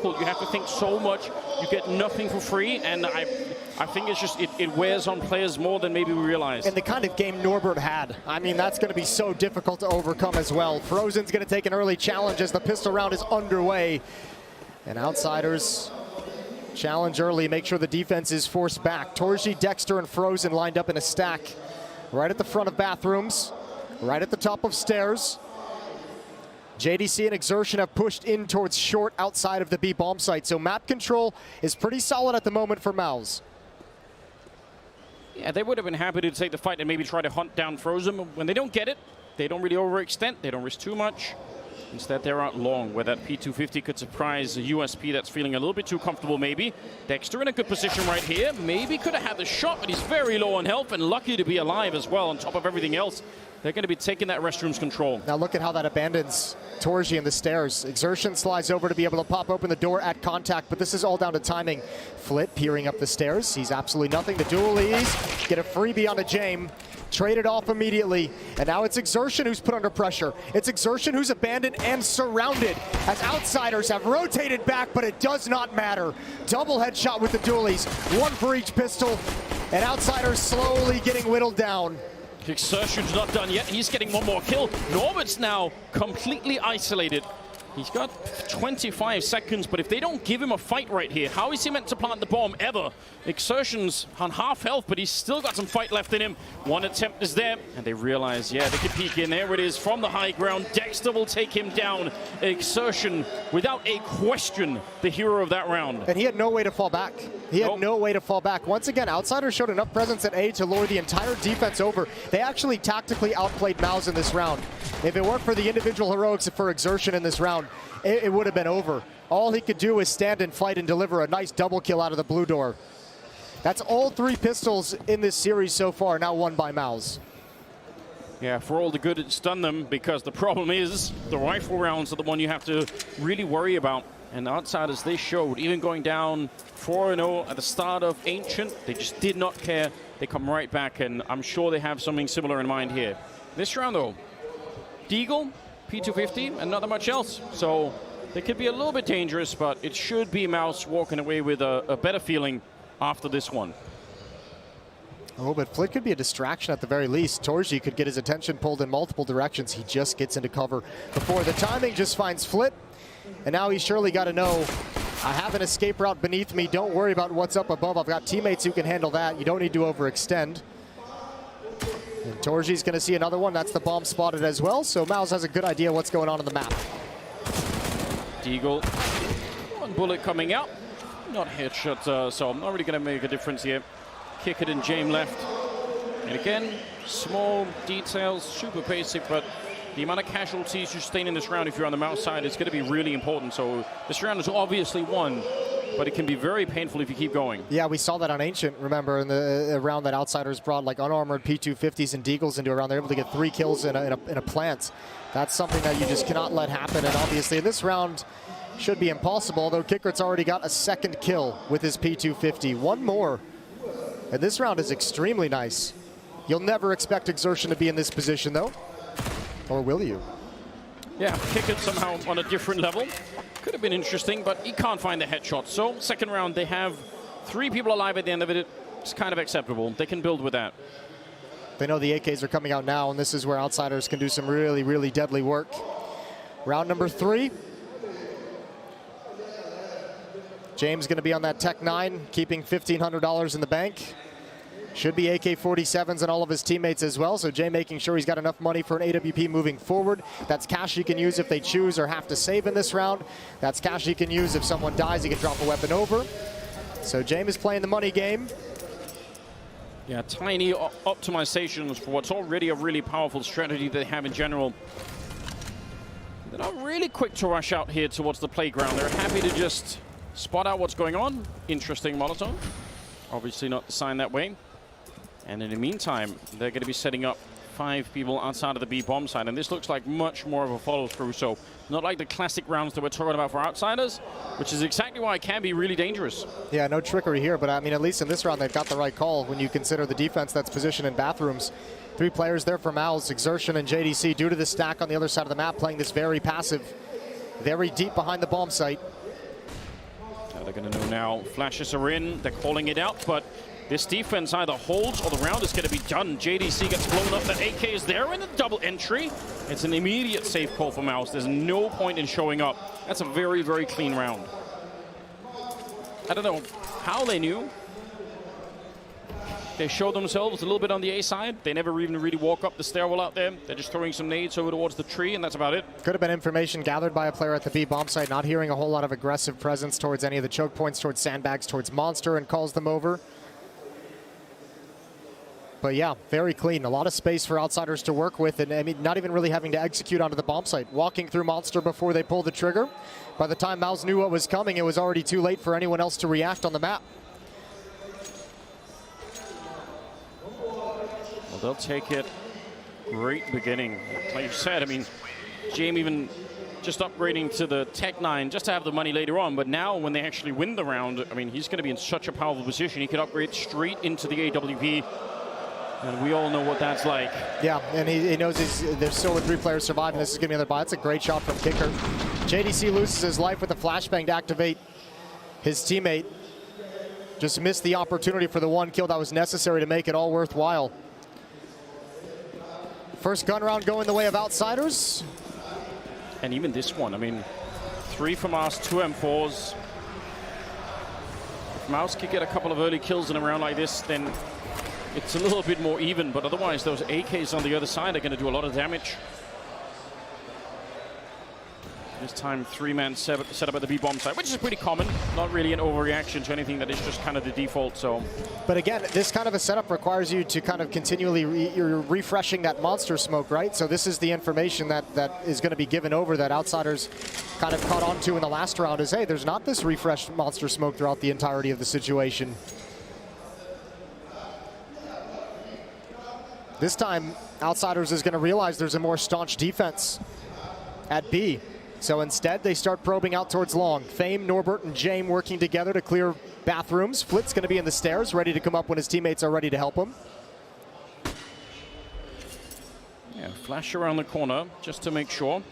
difficult. You have to think so much. You get nothing for free, and I think it's just, it wears on players more than maybe we realize. And the kind of game Norbert had, I mean, that's going to be so difficult to overcome as well. Frozen's going to take an early challenge as the pistol round is underway. And Outsiders challenge early, make sure the defense is forced back. Torji, Dexter, and Frozen lined up in a stack right at the front of bathrooms, right at the top of stairs. JDC and Exertion have pushed in towards short outside of the B bomb site, so map control is pretty solid at the moment for Mouz. Yeah, they would have been happy to take the fight and maybe try to hunt down Frozen. When they don't get it, they don't really overextend, they don't risk too much. Instead, they're out long, where that P250 could surprise a USP that's feeling a little bit too comfortable, maybe. Dexter in a good position right here. Maybe could have had the shot, but he's very low on health and lucky to be alive as well on top of everything else. They're going to be taking that restroom's control. Now look at how that abandons Torji in the stairs. Exertion slides over to be able to pop open the door at contact, but this is all down to timing. Flit peering up the stairs, sees absolutely nothing. The dualies get a freebie on a Jame. Traded off immediately, and now it's Exertion who's put under pressure. It's Exertion who's abandoned and surrounded as Outsiders have rotated back, but it does not matter. Double headshot with the dualies, one for each pistol, and Outsiders slowly getting whittled down. Exertion's not done yet. He's getting one more kill. Norbert's now completely isolated. He's got 25 seconds, but if they don't give him a fight right here, how is he meant to plant the bomb ever? Exertion's on half health, but he's still got some fight left in him. One attempt is there, and they realize, yeah, they can peek in. There it is from the high ground. Dexter will take him down. Exertion, without a question, the hero of that round. And he had no way to fall back. He had no way to fall back. Once again, Outsiders showed enough presence at A to lure the entire defense over. They actually tactically outplayed Mouz in this round. If it weren't for the individual heroics for Exertion in this round, it would have been over. All he could do is stand and fight and deliver a nice double kill out of the blue door. That's all 3 pistols in this series so far, now won by Mouz. Yeah, for all the good it's done them, because the problem is the rifle rounds are the one you have to really worry about. And the Outsiders, they showed, even going down 4-0 at the start of Ancient, they just did not care. They come right back, and I'm sure they have something similar in mind here. This round, though, Deagle, P250, and not that much else. So they could be a little bit dangerous, but it should be Mouz walking away with a better feeling after this one. Oh, but Flit could be a distraction at the very least. Torji could get his attention pulled in multiple directions. He just gets into cover before the timing just finds Flit. And now he's surely got to know, I have an escape route beneath me. Don't worry about what's up above. I've got teammates who can handle that. You don't need to overextend. And Torji's going to see another one. That's the bomb spotted as well. So Mouz has a good idea what's going on the map. Deagle, one bullet coming out. Not headshot, so I'm not really going to make a difference here. Kick it and Jame left. And again, small details, super basic, but the amount of casualties you sustain in this round if you're on the Mouz side is going to be really important. So this round is obviously won, but it can be very painful if you keep going. Yeah, we saw that on Ancient, remember, in the round that Outsiders brought like unarmored P250s and Deagles into a round. They're able to get 3 kills in a plant. That's something that you just cannot let happen. And obviously in this round should be impossible, though Kickert's already got a 2nd kill with his P250. One more. And this round is extremely nice. You'll never expect Exertion to be in this position, though. Or will you? Yeah, Kickert somehow on a different level. Could have been interesting, but he can't find the headshot. So, second round, they have 3 people alive at the end of it. It's kind of acceptable. They can build with that. They know the AKs are coming out now, and this is where Outsiders can do some really, really deadly work. Round number 3. James going to be on that Tech 9, keeping $1,500 in the bank. Should be AK-47s and all of his teammates as well, so Jay making sure he's got enough money for an AWP moving forward. That's cash he can use if they choose or have to save in this round. That's cash he can use if someone dies, he can drop a weapon over. So James is playing the money game. Yeah, tiny optimizations for what's already a really powerful strategy they have in general. They're not really quick to rush out here towards the playground. They're happy to just spot out what's going on. Interesting Molotov. Obviously not designed that way. And in the meantime, they're going to be setting up 5 people outside of the B bomb side. And this looks like much more of a follow-through. So not like the classic rounds that we're talking about for Outsiders, which is exactly why it can be really dangerous. Yeah, no trickery here. But I mean, at least in this round, they've got the right call when you consider the defense that's positioned in bathrooms. 3 players there for Mouz, Exertion and JDC, due to the stack on the other side of the map, playing this very passive, very deep behind the bomb site. They're going to know now. Flashes are in. They're calling it out, but this defense either holds or the round is going to be done. JDC gets blown up. The AK is there in a double entry. It's an immediate safe call for Mouz. There's no point in showing up. That's a very, very clean round. I don't know how they knew. They showed themselves a little bit on the A side. They never even really walk up the stairwell out there. They're just throwing some nades over towards the tree, and that's about it. Could have been information gathered by a player at the B bomb site, not hearing a whole lot of aggressive presence towards any of the choke points, towards sandbags, towards Monster, and calls them over. But yeah, very clean. A lot of space for outsiders to work with, and I mean, not even really having to execute onto the bomb site. Walking through Monster before they pull the trigger. By the time Mouz knew what was coming, it was already too late for anyone else to react on the map. Well, they'll take it. Great beginning. Like you said, I mean, James even just upgrading to the Tech 9 just to have the money later on. But now when they actually win the round, I mean, he's going to be in such a powerful position. He could upgrade straight into the AWP. And we all know what that's like. Yeah, and he knows there's still 3 players surviving. This is going to be another buy. That's a great shot from Kicker. JDC loses his life with a flashbang to activate his teammate. Just missed the opportunity for the 1 kill that was necessary to make it all worthwhile. First gun round going the way of outsiders. And even this one, I mean, 3 from us, 2 M4s. If Mouz could get a couple of early kills in a round like this, then it's a little bit more even, but otherwise those AKs on the other side are going to do a lot of damage. This time 3-man set up at the B-bomb site, which is pretty common. Not really an overreaction to anything, that is just kind of the default. So, but again, this kind of a setup requires you to kind of continually you're refreshing that Monster smoke, right? So this is the information that is going to be given over that outsiders kind of caught on to in the last round is, hey, there's not this refreshed Monster smoke throughout the entirety of the situation. This time, outsiders is going to realize there's a more staunch defense at B. So instead, they start probing out towards long. Fame, Norbert, and James working together to clear bathrooms. Flit's going to be in the stairs, ready to come up when his teammates are ready to help him. Yeah, flash around the corner just to make sure.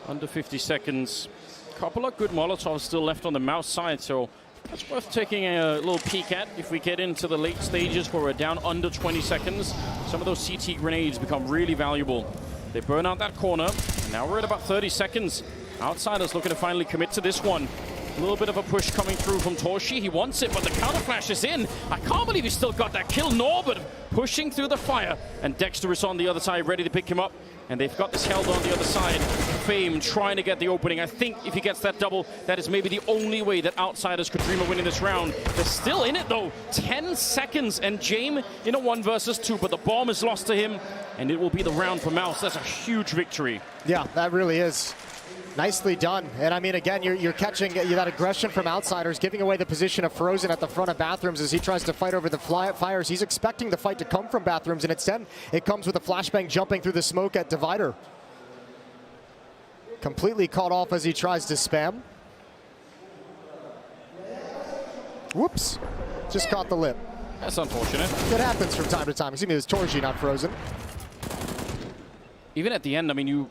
Under 50 seconds. Couple of good Molotovs still left on the Mouz side, so that's worth taking a little peek at. If we get into the late stages where we're down under 20 seconds, some of those CT grenades become really valuable. They burn out that corner. Now we're at about 30 seconds. Outsiders looking to finally commit to this one. A little bit of a push coming through from Torshi. He wants it, but the counter flash is in. I can't believe he still got that kill. Norbert pushing through the fire. And Dexter is on the other side, ready to pick him up. And they've got this held on the other side. Fame trying to get the opening. I think if he gets that double, that is maybe the only way that outsiders could dream of winning this round. They're still in it, though. 10 seconds, and James in a 1 versus 2, but the bomb is lost to him, and it will be the round for Mouz. That's a huge victory. Yeah, that really is. Nicely done. And I mean, again, you're catching that aggression from outsiders, giving away the position of Frozen at the front of bathrooms as he tries to fight over the fires. He's expecting the fight to come from bathrooms, and instead it comes with a flashbang jumping through the smoke at Divider. Completely caught off as he tries to spam. Whoops. Just caught the lip. That's unfortunate. It happens from time to time. Excuse me, it was Torji, not Frozen. Even at the end, I mean,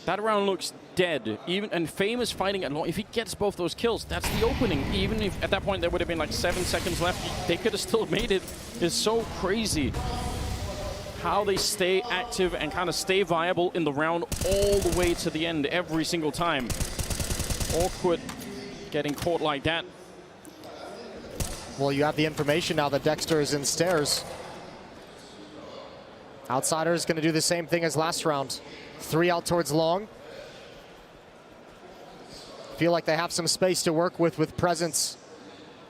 that round looks dead. And Fame is fighting at long. If he gets both those kills, that's the opening. Even if at that point there would have been like 7 seconds left, they could have still made it. It's so crazy how they stay active and kind of stay viable in the round all the way to the end every single time. Awkward getting caught like that. Well, you have the information now that Dexter is in stairs. Outsiders going to do the same thing as last round. 3 out towards long. Feel like they have some space to work with presence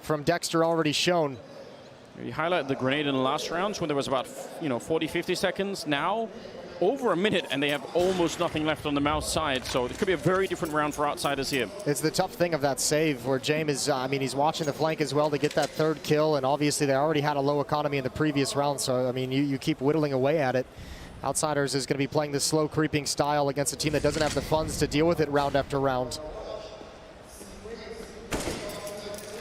from Dexter already shown. You highlighted the grenade in the last rounds when there was about 40, 50 seconds. Now, over a minute, and they have almost nothing left on the Mouz side. So it could be a very different round for outsiders here. It's the tough thing of that save where James is, I mean, he's watching the flank as well to get that 3rd kill. And obviously they already had a low economy in the previous round. So, I mean, you keep whittling away at it. Outsiders is going to be playing the slow creeping style against a team that doesn't have the funds to deal with it round after round.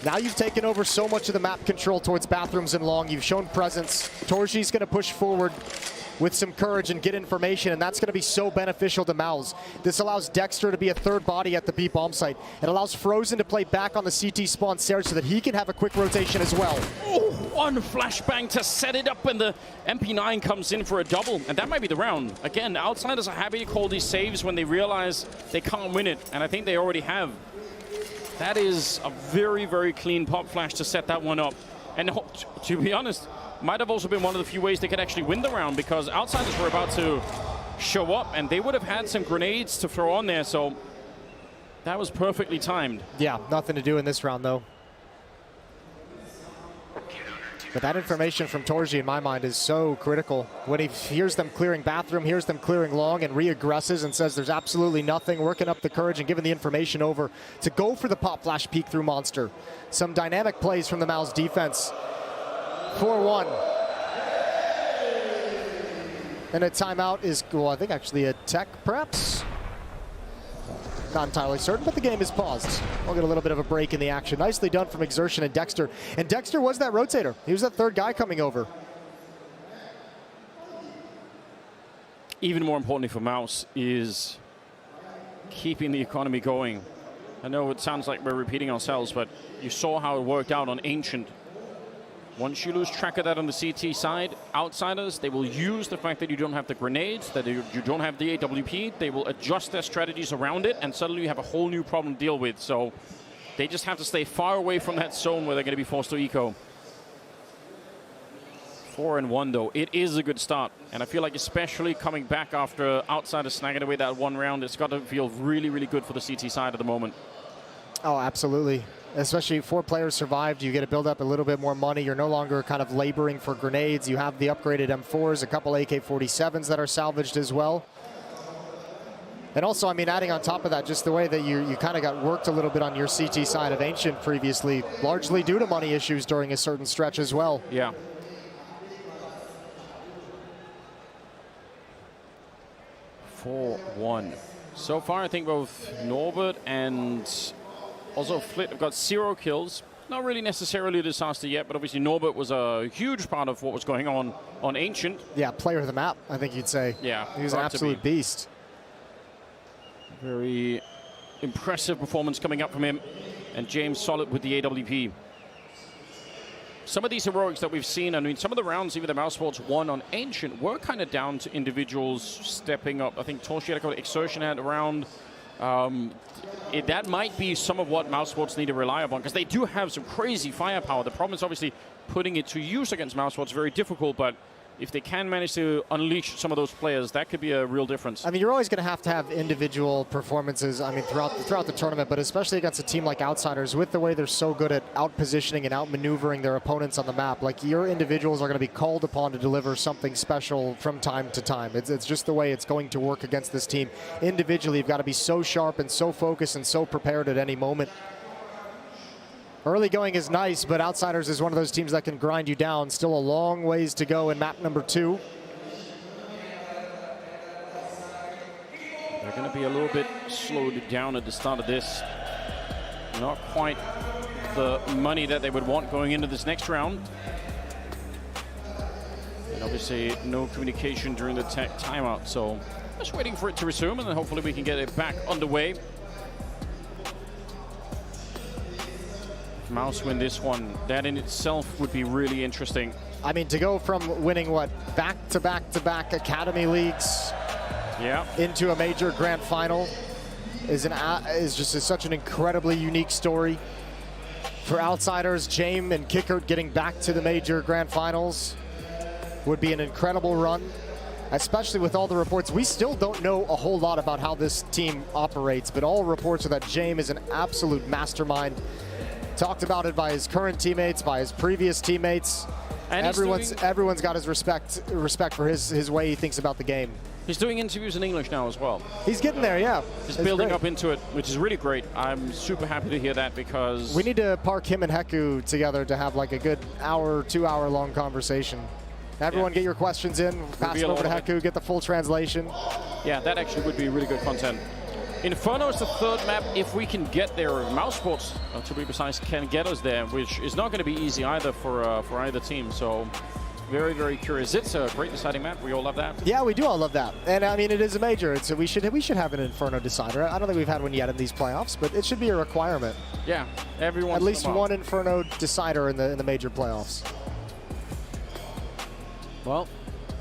Now you've taken over so much of the map control towards bathrooms and long. You've shown presence. Torji's going to push forward. with some courage and get information, and that's going to be so beneficial to Mouz. This allows Dexter to be a third body at the B bomb site. It allows Frozen to play back on the CT spawn stairs so that he can have a quick rotation as well. Oh, one flashbang to set it up, and the MP9 comes in for a double, and that might be the round. Again, Outsiders are happy to call these saves when they realize they can't win it, and I think they already have. That is a very, very clean pop flash to set that one up. And to be honest, might have also been one of the few ways they could actually win the round, because Outsiders were about to show up and they would have had some grenades to throw on there, so that was perfectly timed. Yeah, nothing to do in this round though. But that information from Torji, in my mind, is so critical. When he hears them clearing bathroom, hears them clearing long, and re-aggresses and says there's absolutely nothing, working up the courage and giving the information over to go for the pop flash peek through Monster. Some dynamic plays from the Mouz defense. 4-1. And a timeout is, well, I think actually a tech, perhaps? Not entirely certain, but the game is paused. We'll get a little bit of a break in the action. Nicely done from Exertion and Dexter. And Dexter was that rotator. He was that third guy coming over. Even more importantly for Mouz is keeping the economy going. I know it sounds like we're repeating ourselves, but you saw how it worked out on Ancient. Once you lose track of that on the CT side, Outsiders, they will use the fact that you don't have the grenades, that you don't have the AWP, they will adjust their strategies around it, and suddenly you have a whole new problem to deal with. So they just have to stay far away from that zone where they're going to be forced to eco. 4-1 though, it is a good start. And I feel like especially coming back after Outsiders snagging away that one round, it's got to feel really, really good for the CT side at the moment. Oh, absolutely. Especially 4 players survived, you get to build up a little bit more money. You're no longer kind of laboring for grenades. You have the upgraded M4s, a couple AK-47s that are salvaged as well. And also, I mean, adding on top of that, just the way that you kind of got worked a little bit on your CT side of Ancient previously, largely due to money issues during a certain stretch as well. Yeah. So far, I think both Norbert and also Flit have got 0 kills. Not really necessarily a disaster yet, but obviously Norbert was a huge part of what was going on Ancient. Yeah, player of the map, I think you'd say. Yeah. He was an absolute beast. Very impressive performance coming up from him. And James solid with the AWP. Some of these heroics that we've seen, I mean, some of the rounds even the Mousesports won on Ancient were kind of down to individuals stepping up. I think Torshi had a couple of Exertion had around. That might be some of what Mousesports need to rely upon, because they do have some crazy firepower. The problem is obviously putting it to use against Mousesports is very difficult, but if they can manage to unleash some of those players, that could be a real difference. I mean, you're always going to have individual performances, I mean, throughout the tournament, but especially against a team like Outsiders, with the way they're so good at out-positioning and out-maneuvering their opponents on the map. Like, your individuals are going to be called upon to deliver something special from time to time. It's just the way it's going to work against this team. Individually, you've got to be so sharp and so focused and so prepared at any moment. Early going is nice, but Outsiders is one of those teams that can grind you down. Still a long ways to go in map number 2. They're going to be a little bit slowed down at the start of this. Not quite the money that they would want going into this next round. And obviously no communication during the tech timeout, so just waiting for it to resume, and then hopefully we can get it back underway. Mouz win this one, that in itself would be really interesting. I mean, to go from winning, what, back-to-back Academy Leagues into a major grand final is such an incredibly unique story. For Outsiders, James and Kickert getting back to the major grand finals would be an incredible run, especially with all the reports. We still don't know a whole lot about how this team operates, but all reports are that James is an absolute mastermind. Talked about it by his current teammates, by his previous teammates. And everyone's got his respect for his way he thinks about the game. He's doing interviews in English now as well. He's getting there, yeah. He's building up into it, which is really great. I'm super happy to hear that, because we need to park him and Heku together to have like a good hour, 2 hour long conversation. Everyone get your questions in, pass it over to Heku, get the full translation. Yeah, that actually would be really good content. Inferno is the third map. If we can get there, Mousesports, to be precise, can get us there, which is not going to be easy either for either team. So very, very curious. It's a great deciding map. We all love that. Yeah, we do all love that. And I mean, it is a major, so we should have an Inferno decider. I don't think we've had one yet in these playoffs, but it should be a requirement. Yeah, everyone. At least one Inferno decider in the major playoffs. Well,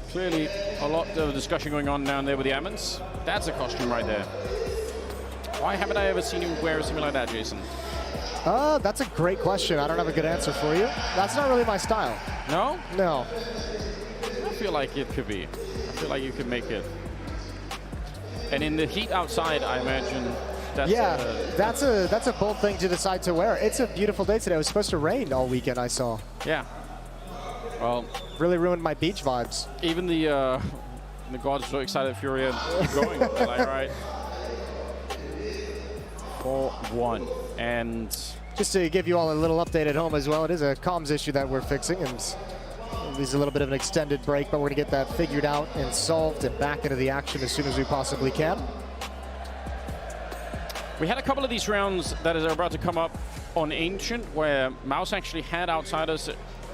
clearly a lot of discussion going on down there with the Ammons. That's a costume right there. Why haven't I ever seen him wear something like that, Jason? That's a great question. I don't have a good answer for you. That's not really my style. No? No. I feel like it could be. I feel like you could make it. And in the heat outside, I imagine that's that's a bold thing to decide to wear. It's a beautiful day today. It was supposed to rain all weekend, I saw. Yeah. Well, really ruined my beach vibes. Even the gods are so excited Furia keep going. Like, all right. 4-1. And just to give you all a little update at home as well, it is a comms issue that we're fixing, and there's a little bit of an extended break, but we're going to get that figured out and solved and back into the action as soon as we possibly can. We had a couple of these rounds that are about to come up on Ancient, where Mouz actually had Outsiders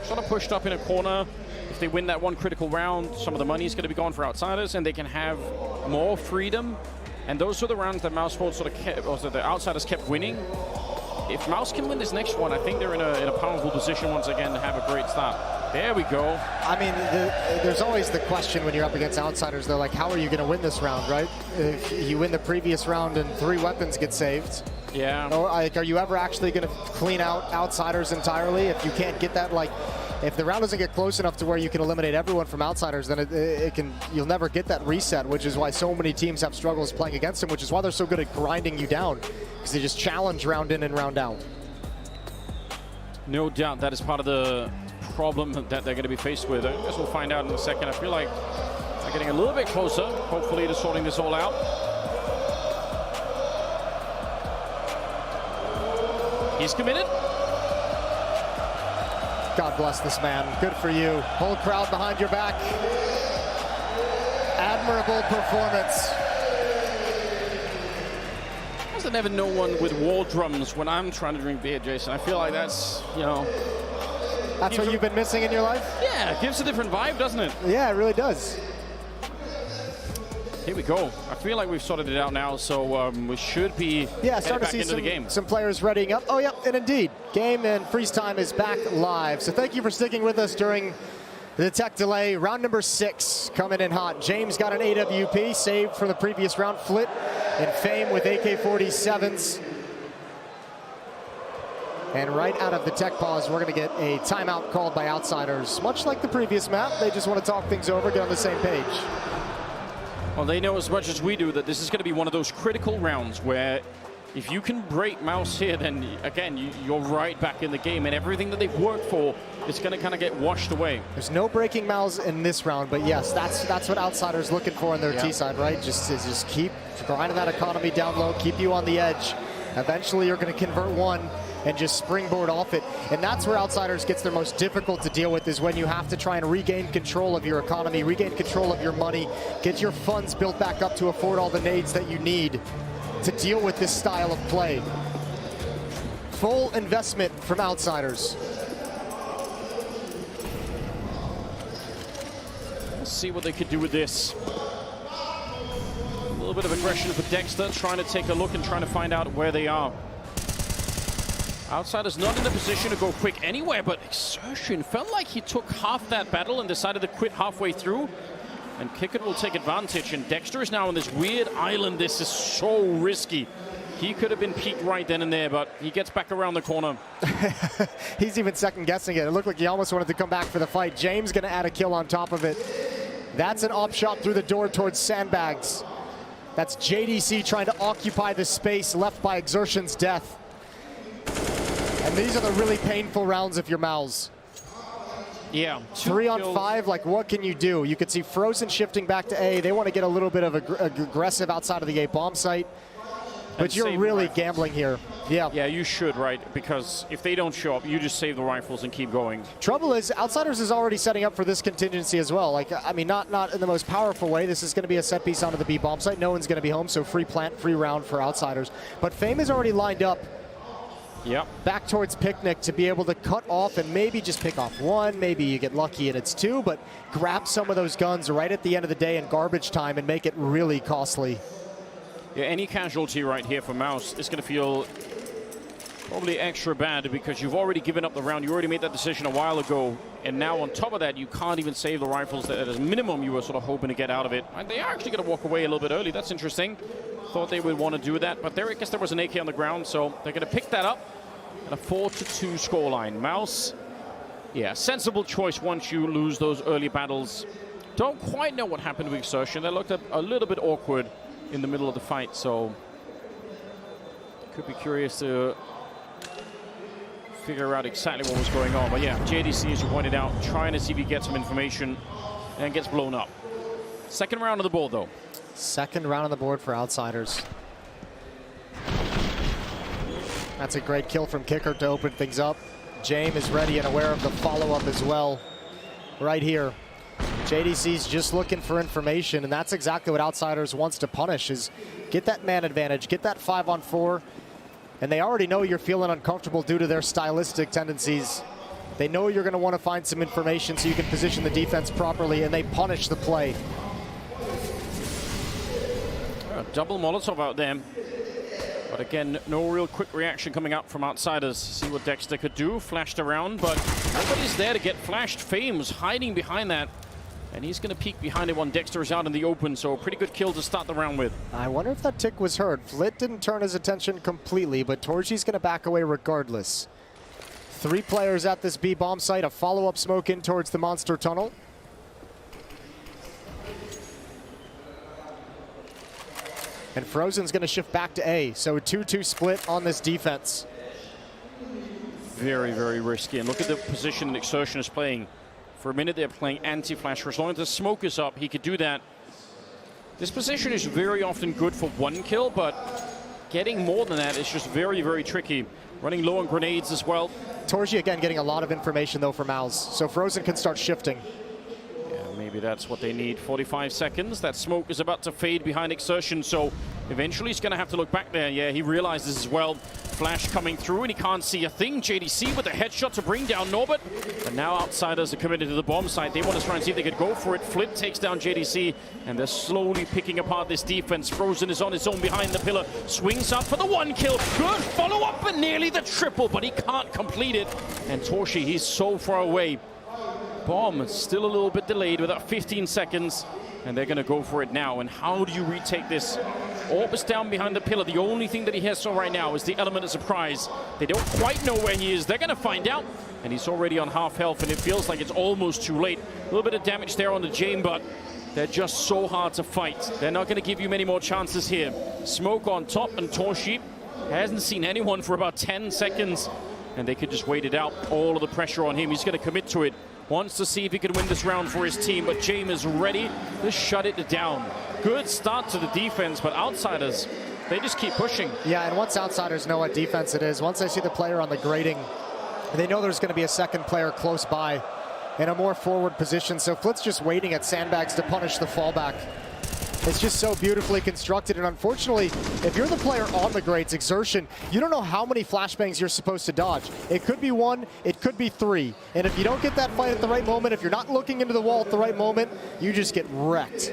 sort of pushed up in a corner. If they win that one critical round, some of the money is going to be gone for Outsiders, and they can have more freedom. And those were the rounds that Mouz sort of kept, or the Outsiders kept winning. If Mouz can win this next one, I think they're in a powerful position once again to have a great start. There we go. I mean, there's always the question when you're up against Outsiders. They're like, how are you going to win this round, right? If you win the previous round and 3 weapons get saved. Yeah. Or, like, are you ever actually going to clean out Outsiders entirely? If you can't get that, like, if the round doesn't get close enough to where you can eliminate everyone from Outsiders, then you'll never get that reset, which is why so many teams have struggles playing against them, which is why they're so good at grinding you down, because they just challenge round in and round out. No doubt that is part of the problem that they're going to be faced with. I guess we'll find out in a second. I feel like they're getting a little bit closer, hopefully, to sorting this all out. He's committed. God bless this man. Good for you. Whole crowd behind your back. Admirable performance. There's never no one with war drums when I'm trying to drink beer, Jason. I feel like that's, you know... That's what you've been missing in your life? Yeah, it gives a different vibe, doesn't it? Yeah, it really does. Here we go. I feel like we've sorted it out now, so we should be start to see into the game. Some players readying up. Oh, yeah, and indeed, game and freeze time is back live. So thank you for sticking with us during the tech delay. Round number 6 coming in hot. James got an AWP, saved from the previous round. Flit and Fame with AK-47s. And right out of the tech pause, we're going to get a timeout called by Outsiders. Much like the previous map, they just want to talk things over, get on the same page. Well, they know as much as we do that this is going to be one of those critical rounds where if you can break Mouz here, then again, you're right back in the game, and everything that they've worked for is going to kind of get washed away. There's no breaking Mouz in this round, but yes, that's what Outsiders looking for on their T side, right? Just keep grinding that economy down low, keep you on the edge. Eventually, you're going to convert one and just springboard off it. And that's where Outsiders gets their most difficult to deal with, is when you have to try and regain control of your economy, regain control of your money, get your funds built back up to afford all the nades that you need to deal with this style of play. Full investment from Outsiders. Let's see what they could do with this. A little bit of aggression for Dexter, trying to take a look and trying to find out where they are. Outsiders not in the position to go quick anywhere, but Exertion felt like he took half that battle and decided to quit halfway through. And Kickett will take advantage, and Dexter is now on this weird island. This is so risky. He could have been peaked right then and there, but he gets back around the corner. He's even second-guessing it. It looked like he almost wanted to come back for the fight. James going to add a kill on top of it. That's an op shot through the door towards Sandbags. That's JDC trying to occupy the space left by Exertion's death. And these are the really painful rounds if you're Mouz. Yeah. 3 on 5, like what can you do? You could see Frozen shifting back to A. They want to get a little bit of aggressive outside of the A bomb site. But you're really gambling here. Yeah. Yeah, you should, right? Because if they don't show up, you just save the rifles and keep going. Trouble is, Outsiders is already setting up for this contingency as well. Like, I mean, not in the most powerful way. This is going to be a set piece onto the B bomb site. No one's going to be home, so free plant, free round for Outsiders. But Fame is already lined up Yep. back towards Picnic to be able to cut off and maybe just pick off one. Maybe you get lucky and it's two, but grab some of those guns right at the end of the day in garbage time and make it really costly. Yeah, any casualty right here for Mouz is going to feel probably extra bad because you've already given up the round. You already made that decision a while ago. And now on top of that, you can't even save the rifles that at a minimum you were sort of hoping to get out of it. And they are actually going to walk away a little bit early. That's interesting. Thought they would want to do that. But there, I guess there was an AK on the ground. So they're going to pick that up at a 4-2 scoreline. Mouz, yeah, sensible choice once you lose those early battles. Don't quite know what happened with Exertion. They looked a little bit awkward in the middle of the fight. So could be curious to figure out exactly what was going on. But yeah, JDC, as you pointed out, trying to see if he gets some information and gets blown up. Second round on the board, though. Second round on the board for Outsiders. That's a great kill from Kicker to open things up. James is ready and aware of the follow-up as well. Right here. JDC's just looking for information, and that's exactly what Outsiders wants to punish, is get that man advantage, get that 5-on-4. And they already know you're feeling uncomfortable due to their stylistic tendencies. They know you're going to want to find some information so you can position the defense properly, and they punish the play. Double Molotov out there. But again, no real quick reaction coming out from Outsiders. See what Dexter could do. Flashed around, but nobody's there to get flashed. Fame's hiding behind that. And he's going to peek behind it when Dexter is out in the open, so pretty good kill to start the round with. I wonder if that tick was heard. Flit didn't turn his attention completely, but Torchi's going to back away regardless. 3 players at this B bomb site, a follow-up smoke in towards the monster tunnel. And Frozen's going to shift back to A, so a 2-2 split on this defense. Very, very risky. And look at the position that Exertion is playing. For a minute, they're playing anti-flash. For as long as the smoke is up, he could do that. This position is very often good for 1 kill, but getting more than that is just very, very tricky. Running low on grenades as well. Torchi, again, getting a lot of information, though, from Mouz. So Frozen can start shifting. Yeah, maybe that's what they need. 45 seconds. That smoke is about to fade behind Exertion, so eventually he's going to have to look back there. Yeah, he realizes as well. Flash coming through, and he can't see a thing. JDC with a headshot to bring down Norbert. But now Outsiders are committed to the bomb site. They want to try and see if they could go for it. Flip takes down JDC, and they're slowly picking apart this defense. Frozen is on his own behind the pillar. Swings up for the 1 kill. Good follow-up, and nearly the triple, but he can't complete it. And Torchi, he's so far away. Bomb still a little bit delayed with that 15 seconds. And they're going to go for it now. And how do you retake this? Orb is down behind the pillar. The only thing that he has so right now is the element of surprise. They don't quite know where he is. They're going to find out. And he's already on half health, and it feels like it's almost too late. A little bit of damage there on the Jame, but they're just so hard to fight. They're not going to give you many more chances here. Smoke on top, and Torchi hasn't seen anyone for about 10 seconds. And they could just wait it out. All of the pressure on him. He's going to commit to it. Wants to see if he can win this round for his team, but James is ready to shut it down. Good start to the defense, but Outsiders, they just keep pushing. Yeah, and once Outsiders know what defense it is, once they see the player on the grating, they know there's going to be a second player close by in a more forward position. So Flit's just waiting at sandbags to punish the fallback. It's just so beautifully constructed, and unfortunately, if you're the player on the grates, Exertion, you don't know how many flashbangs you're supposed to dodge. It could be 1, it could be 3, and if you don't get that fight at the right moment, if you're not looking into the wall at the right moment, you just get wrecked.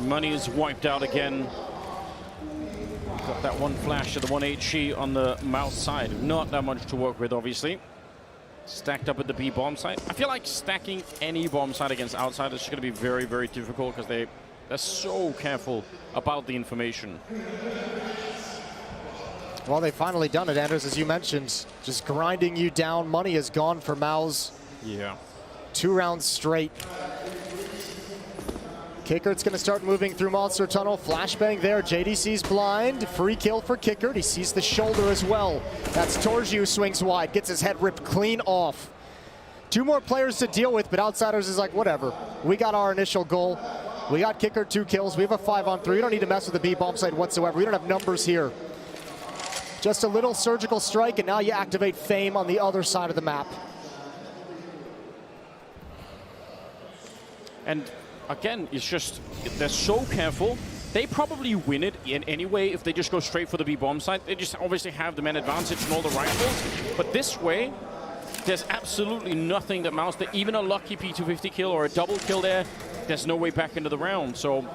Money is wiped out again. Got that 1 flash to the 1 HE on the Mouz side. Not that much to work with, obviously. Stacked up at the B bomb site. I feel like stacking any bomb site against Outsiders is going to be very, very difficult because they're so careful about the information. Well, they've finally done it, Anders, as you mentioned. Just grinding you down. Money is gone for Mouz. Yeah. 2 rounds straight. Kickert's going to start moving through Monster Tunnel. Flashbang there. JDC's blind. Free kill for Kickert. He sees the shoulder as well. That's Torchi who swings wide. Gets his head ripped clean off. 2 more players to deal with, but Outsiders is like, whatever. We got our initial goal. We got Kickert 2 kills. We have a 5-on-3. We don't need to mess with the B bomb site whatsoever. We don't have numbers here. Just a little surgical strike, and now you activate Fame on the other side of the map. And again, it's just, they're so careful. They probably win it in anyway if they just go straight for the B-bomb site. They just obviously have the man advantage and all the rifles. But this way, there's absolutely nothing that Mouz, even a lucky P250 kill or a double kill there, there's no way back into the round. So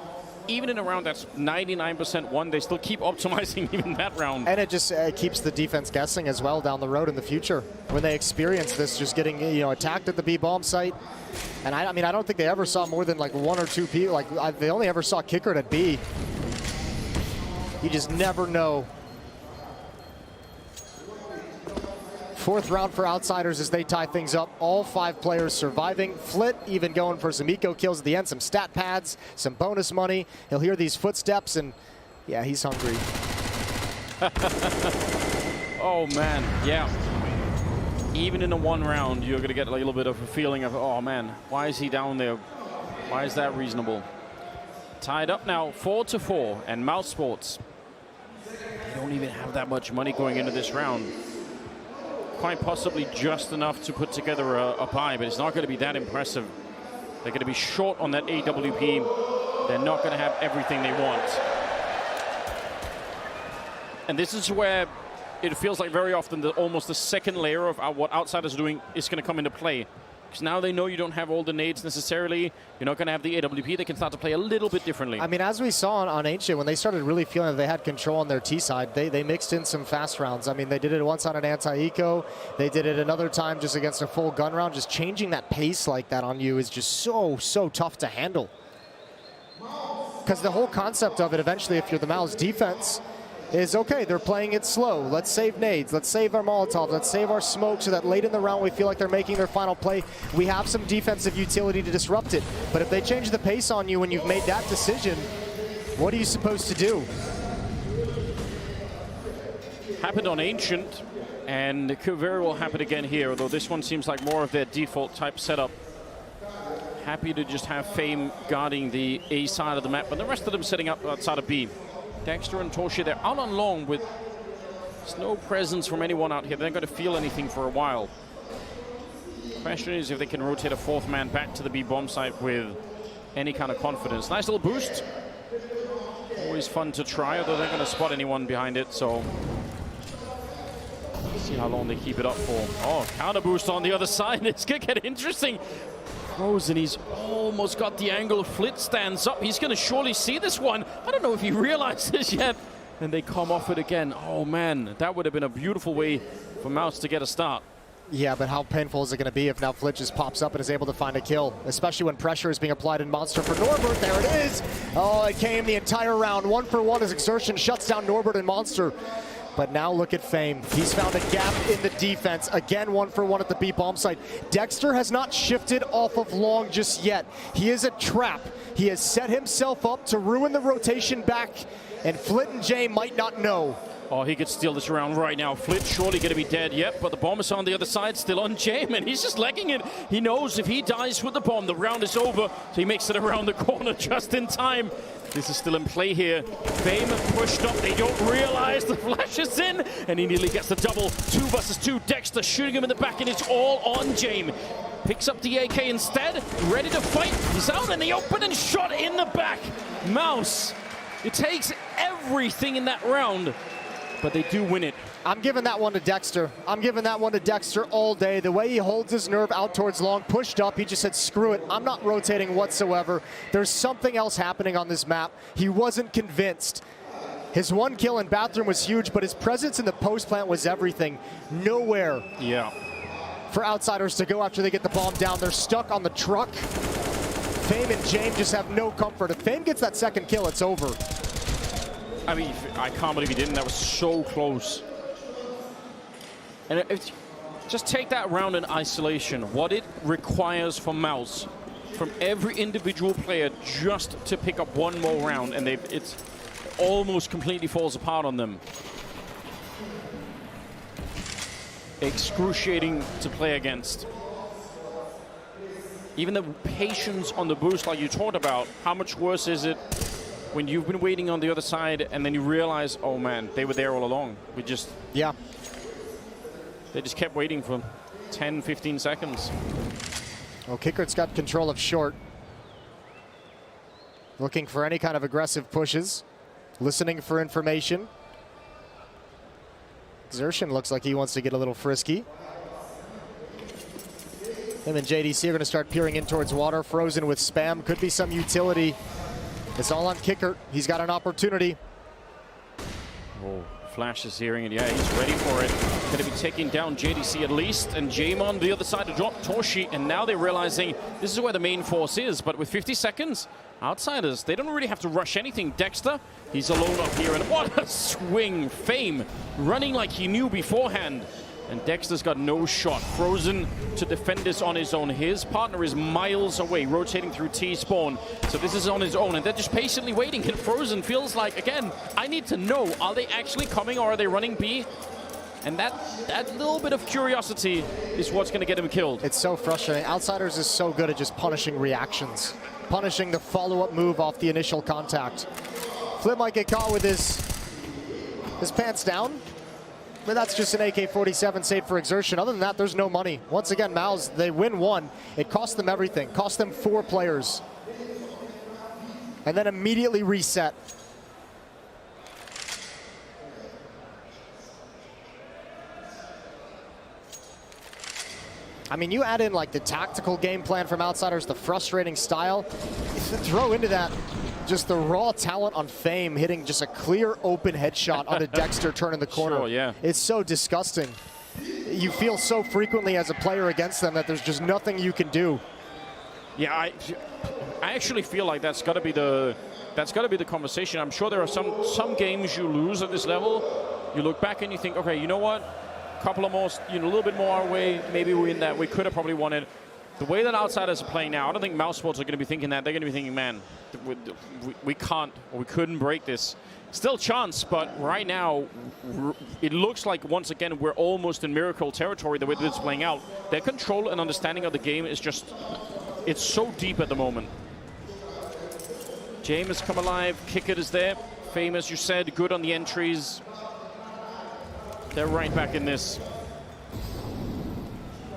even in a round that's 99% won, they still keep optimizing even that round. And it just keeps the defense guessing as well down the road in the future when they experience this, just getting attacked at the B-bomb site. And I mean, I don't think they ever saw more than like 1 or 2 people. Like they only ever saw Kickert at B. You just never know. Fourth round for Outsiders as they tie things up. All 5 players surviving. Flit even going for some eco kills at the end, some stat pads, some bonus money. He'll hear these footsteps and yeah, he's hungry. Oh man, yeah. Even in a 1 round, you're gonna get a little bit of a feeling of, oh man, why is he down there? Why is that reasonable? Tied up now, 4-4, and Mouz Sports, they don't even have that much money going into this round. Quite possibly just enough to put together a pie, but it's not going to be that impressive. They're going to be short on that AWP. They're not going to have everything they want. And this is where it feels like very often that almost the second layer of what Outsiders are doing is going to come into play. Because now they know you don't have all the nades necessarily. You're not going to have the AWP. They can start to play a little bit differently. I mean, as we saw on Ancient, when they started really feeling that they had control on their T side, they mixed in some fast rounds. I mean, they did it once on an anti-eco. They did it another time just against a full gun round. Just changing that pace like that on you is just so tough to handle. Because the whole concept of it, eventually, if you're the Mouz defense, is okay, they're playing it slow. Let's save nades, let's save our Molotovs, let's save our smoke so that late in the round we feel like they're making their final play. We have some defensive utility to disrupt it. But if they change the pace on you when you've made that decision, what are you supposed to do? Happened on Ancient, and it could very well happen again here, although this one seems like more of their default type setup. Happy to just have Fame guarding the A side of the map, but the rest of them setting up outside of B. Dexter and Torshia, they're out on long with no presence from anyone out here. They're not going to feel anything for a while. Question is if they can rotate a 4th man back to the B-bomb site with any kind of confidence. Nice little boost. Always fun to try, although they're going to spot anyone behind it, so see how long they keep it up for. Oh, counter boost on the other side. It's going to get interesting. And he's almost got the angle. Flit stands up. He's going to surely see this one. I don't know if he realized this yet. And they come off it again. Oh, man. That would have been a beautiful way for Mouz to get a start. Yeah, but how painful is it going to be if now Flit just pops up and is able to find a kill, especially when pressure is being applied in Monster for Norbert. There it is. Oh, it came the entire round. 1 for 1 as Exertion shuts down Norbert and Monster. But now look at Fame. He's found a gap in the defense. Again, 1 for 1 at the B-bomb site. Dexter has not shifted off of long just yet. He is a trap. He has set himself up to ruin the rotation back, and Flit and Jay might not know. Oh, he could steal this round right now. Flit surely going to be dead. Yep, but the bomb is on the other side, still on Jame, and he's just legging it. He knows if he dies with the bomb, the round is over. So he makes it around the corner just in time. This is still in play here. Fame pushed up. They don't realize the flash is in, and he nearly gets the double. 2 versus 2. Dexter shooting him in the back, and it's all on Jame. Picks up the AK instead, ready to fight. He's out in the open and shot in the back. Mouz, it takes everything in that round, but they do win it. I'm giving that one to Dexter. I'm giving that one to Dexter all day. The way he holds his nerve out towards long, pushed up, he just said, screw it. I'm not rotating whatsoever. There's something else happening on this map. He wasn't convinced. His 1 kill in Bathroom was huge, but his presence in the post plant was everything. Nowhere for Outsiders to go after they get the bomb down. They're stuck on the truck. Fame and James just have no comfort. If Fame gets that 2nd kill, it's over. I mean, I can't believe he didn't. That was so close. And just take that round in isolation. What it requires for Mouz, from every individual player, just to pick up 1 more round, and it's almost completely falls apart on them. Excruciating to play against. Even the patience on the boost, like you talked about, how much worse is it when you've been waiting on the other side and then you realize, oh man, they were there all along. They just kept waiting for 10, 15 seconds. Well, Kickert's got control of short. looking for any kind of aggressive pushes, listening for information. Exertion looks like he wants to get a little frisky. Him and JDC are going to start peering in towards water. Frozen with spam. Could be some utility. It's all on Kicker. He's got an opportunity. Oh, Flash is hearing it. Yeah, he's ready for it. Going to be taking down JDC at least. And Jame on the other side to drop Torshi. And now they're realizing this is where the main force is. But with 50 seconds, Outsiders, they don't really have to rush anything. Dexter, he's alone up here. And what a swing. Fame running like he knew beforehand. And Dexter's got no shot. Frozen to defend this on his own. His partner is miles away, rotating through T-spawn. So this is on his own, and they're just patiently waiting. And Frozen feels like, again, I need to know, are they actually coming or are they running B? And that little bit of curiosity is what's going to get him killed. It's so frustrating. Outsiders is so good at just punishing reactions. Punishing the follow-up move off the initial contact. Flip might get caught with his pants down. But that's just an AK-47 save for Exertion. Other than that, there's no money. Once again, Mouz, they win one. It cost them everything. Cost them 4 players. And then immediately reset. I mean, you add in like the tactical game plan from Outsiders, the frustrating style. Throw into that just the raw talent on Fame, hitting just a clear open headshot on the Dexter turn in the corner. Sure, yeah. It's so disgusting. You feel so frequently as a player against them that there's just nothing you can do. Yeah, I actually feel like that's got to be the conversation. I'm sure there are some games you lose at this level. You look back and you think, okay, you know what? A couple of more, a little bit more our way. Maybe we win that. We could have probably won it. The way that Outsiders are playing now, I don't think Mouse Sports are going to be thinking that. They're going to be thinking, man, we can't, or we couldn't break this. Still chance, but right now, it looks like, once again, we're almost in miracle territory the way that it's playing out. Their control and understanding of the game is just, it's so deep at the moment. Jame has come alive. Kicker is there. Fame, as you said, good on the entries. They're right back in this.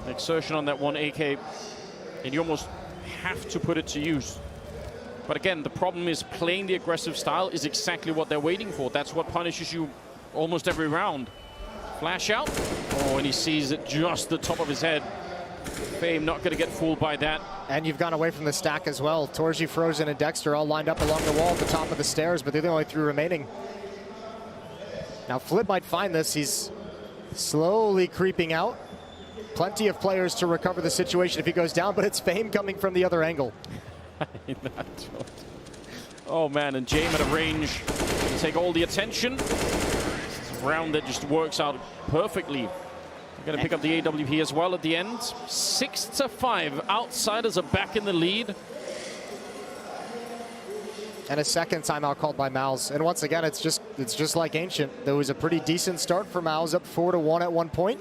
Exertion on that one AK, and you almost have to put it to use. But again, the problem is playing the aggressive style is exactly what they're waiting for. That's what punishes you almost every round. Flash out. Oh, and he sees it just the top of his head. Fame not going to get fooled by that. And you've gone away from the stack as well. Torji, Frozen, and Dexter all lined up along the wall at the top of the stairs, but they're the only 3 remaining. Now Flip might find this. He's slowly creeping out. Plenty of players to recover the situation if he goes down, but it's Fame coming from the other angle. Oh man, and Jame at a range to take all the attention. It's a round that just works out perfectly. We're going to pick up the AWP as well at the end. 6-5. Outsiders are back in the lead. And a second timeout called by Mouz. And once again, it's just like Ancient. There was a pretty decent start for Mouz, up 4-1 at one point.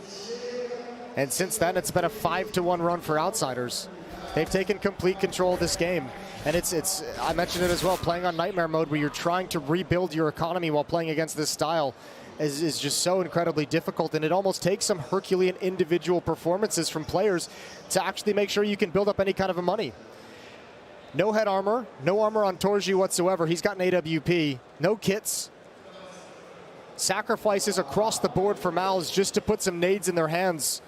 And since then, it's been a 5-1 run for Outsiders. They've taken complete control of this game. And it's I mentioned it as well, playing on Nightmare mode where you're trying to rebuild your economy while playing against this style is just so incredibly difficult. And it almost takes some Herculean individual performances from players to actually make sure you can build up any kind of a money. No head armor, no armor on Torji whatsoever. He's got an AWP, no kits. Sacrifices across the board for Mouz just to put some nades in their hands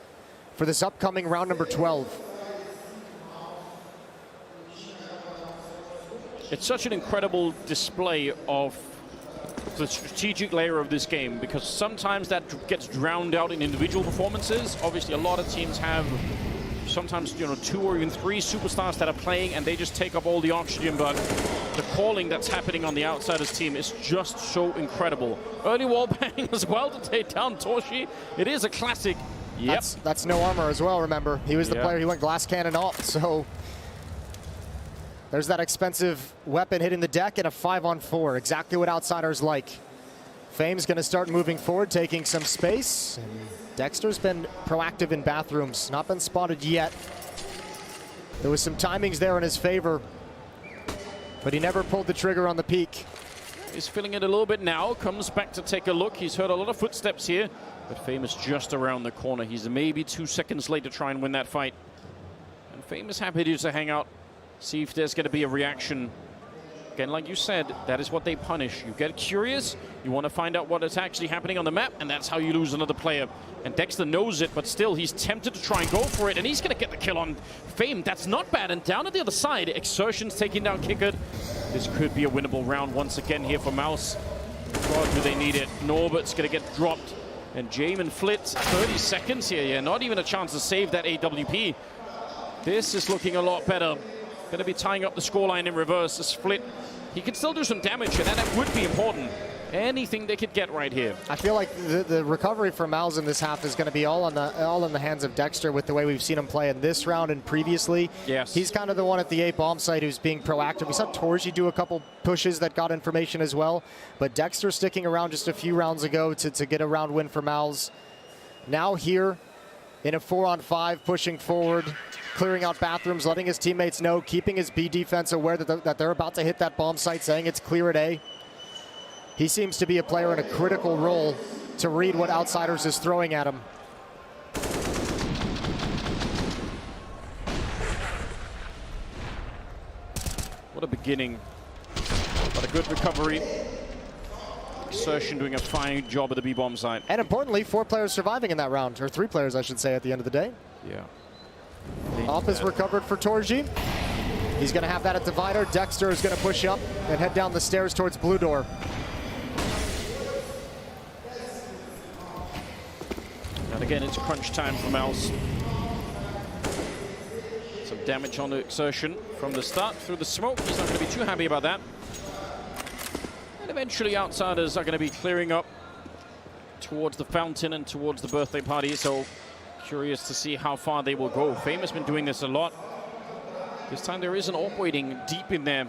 for this upcoming round number 12. It's such an incredible display of the strategic layer of this game, because sometimes that gets drowned out in individual performances. Obviously, a lot of teams have sometimes 2 or even 3 superstars that are playing and they just take up all the oxygen, but the calling that's happening on the Outsiders team is just so incredible. Early wall bang as well to take down Torshi. It is a classic. Yep. That's no armor as well, remember. He was the player, he went glass cannon off, so there's that expensive weapon hitting the deck and a 5-on-4, exactly what Outsiders like. Fame's gonna start moving forward, taking some space. And Dexter's been proactive in bathrooms, not been spotted yet. There was some timings there in his favor, but he never pulled the trigger on the peak. He's feeling it a little bit now, comes back to take a look. He's heard a lot of footsteps here, but Fame is just around the corner. He's maybe 2 seconds late to try and win that fight. And Fame is happy to hang out, see if there's going to be a reaction. Again, like you said, that is what they punish. You get curious, you want to find out what is actually happening on the map, and that's how you lose another player. And Dexter knows it, but still, he's tempted to try and go for it, and he's going to get the kill on Fame. That's not bad. And down at the other side, Exertion's taking down Kickard. This could be a winnable round once again here for Mouz. God, do they need it. Norbert's going to get dropped. And Jamin Flit, 30 seconds here. Yeah, not even a chance to save that AWP. This is looking a lot better. Going to be tying up the scoreline in reverse. This Flit, he can still do some damage, and that would be important. Anything they could get right here. I feel like the recovery for Mouz in this half is going to be all in the hands of Dexter with the way we've seen him play in this round and previously. Yes. He's kind of the one at the A bomb site who's being proactive. We saw Torji do a couple pushes that got information as well, but Dexter sticking around just a few rounds ago to get a round win for Mouz. Now here in a 4-on-5, pushing forward, clearing out bathrooms, letting his teammates know, keeping his B defense aware that they're about to hit that bomb site, saying it's clear at A. He seems to be a player in a critical role to read what Outsiders is throwing at him. What a beginning. But a good recovery. Exertion doing a fine job at the B-bomb side. And importantly, 4 players surviving in that round, or 3 players, I should say, at the end of the day. Yeah. Op is recovered for Torji. He's going to have that at Divider. Dexter is going to push up and head down the stairs towards Blue Door. And again, it's crunch time for Mouz. Some damage on the Exertion from the start through the smoke. He's not going to be too happy about that. And eventually Outsiders are going to be clearing up towards the fountain and towards the birthday party. So curious to see how far they will go. Fame has been doing this a lot. This time there is an AWP waiting deep in there.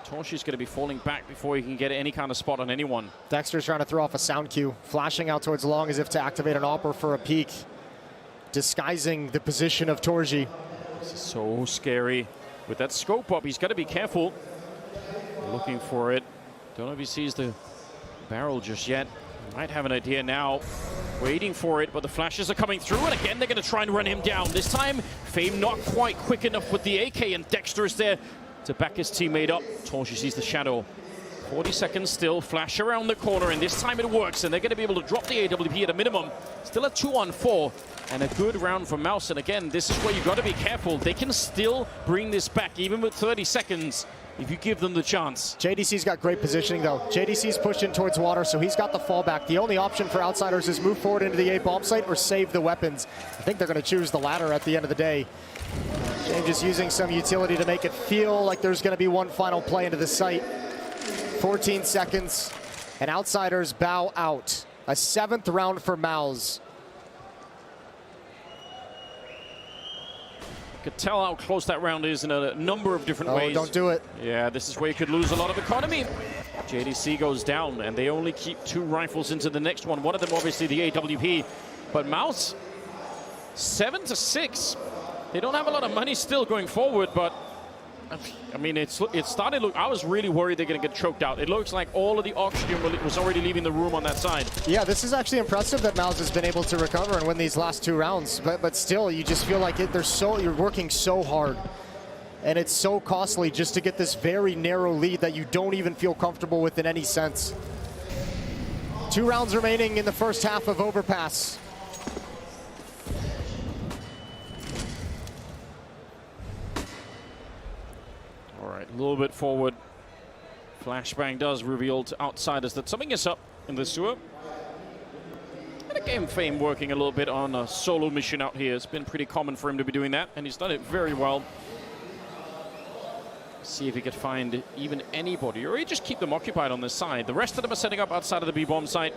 Torshi's going to be falling back before he can get any kind of spot on anyone. Dexter's trying to throw off a sound cue, flashing out towards long as if to activate an AWP for a peek, disguising the position of Torji. This is so scary. With that scope up, he's got to be careful. Looking for it. Don't know if he sees the barrel just yet. Might have an idea now. Waiting for it, but the flashes are coming through, and again they're going to try and run him down. This time, Fame not quite quick enough with the AK, and Dexter is there to back his teammate up. Torshi sees the shadow. 40 seconds still, flash around the corner, and this time it works, and they're going to be able to drop the AWP at a minimum. Still a 2-on-4, and a good round from Mouz. And again, this is where you got to be careful. They can still bring this back, even with 30 seconds, if you give them the chance. JDC's got great positioning, though. JDC's pushed in towards water, so he's got the fallback. The only option for Outsiders is move forward into the A bomb site or save the weapons. I think they're going to choose the latter at the end of the day. James just using some utility to make it feel like there's going to be one final play into the site. 14 seconds, and Outsiders bow out. A 7th round for Mouz. Could tell how close that round is in a number of different ways. Don't do it. Yeah, this is where you could lose a lot of economy. JDC goes down, and they only keep 2 rifles into the next one. One of them, obviously, the AWP. But Mouz, 7-6. They don't have a lot of money still going forward, but I mean, it started. Look, I was really worried they're going to get choked out. It looks like all of the oxygen was already leaving the room on that side. Yeah, this is actually impressive that Mouz has been able to recover and win these last 2 rounds. But still, you just feel like you're working so hard, and it's so costly just to get this very narrow lead that you don't even feel comfortable with in any sense. 2 rounds remaining in the first half of Overpass. A little bit forward. Flashbang does reveal to Outsiders that something is up in the sewer. And again, Fame working a little bit on a solo mission out here. It's been pretty common for him to be doing that, and he's done it very well. See if he could find even anybody, or he just keep them occupied on this side. The rest of them are setting up outside of the B-bomb site.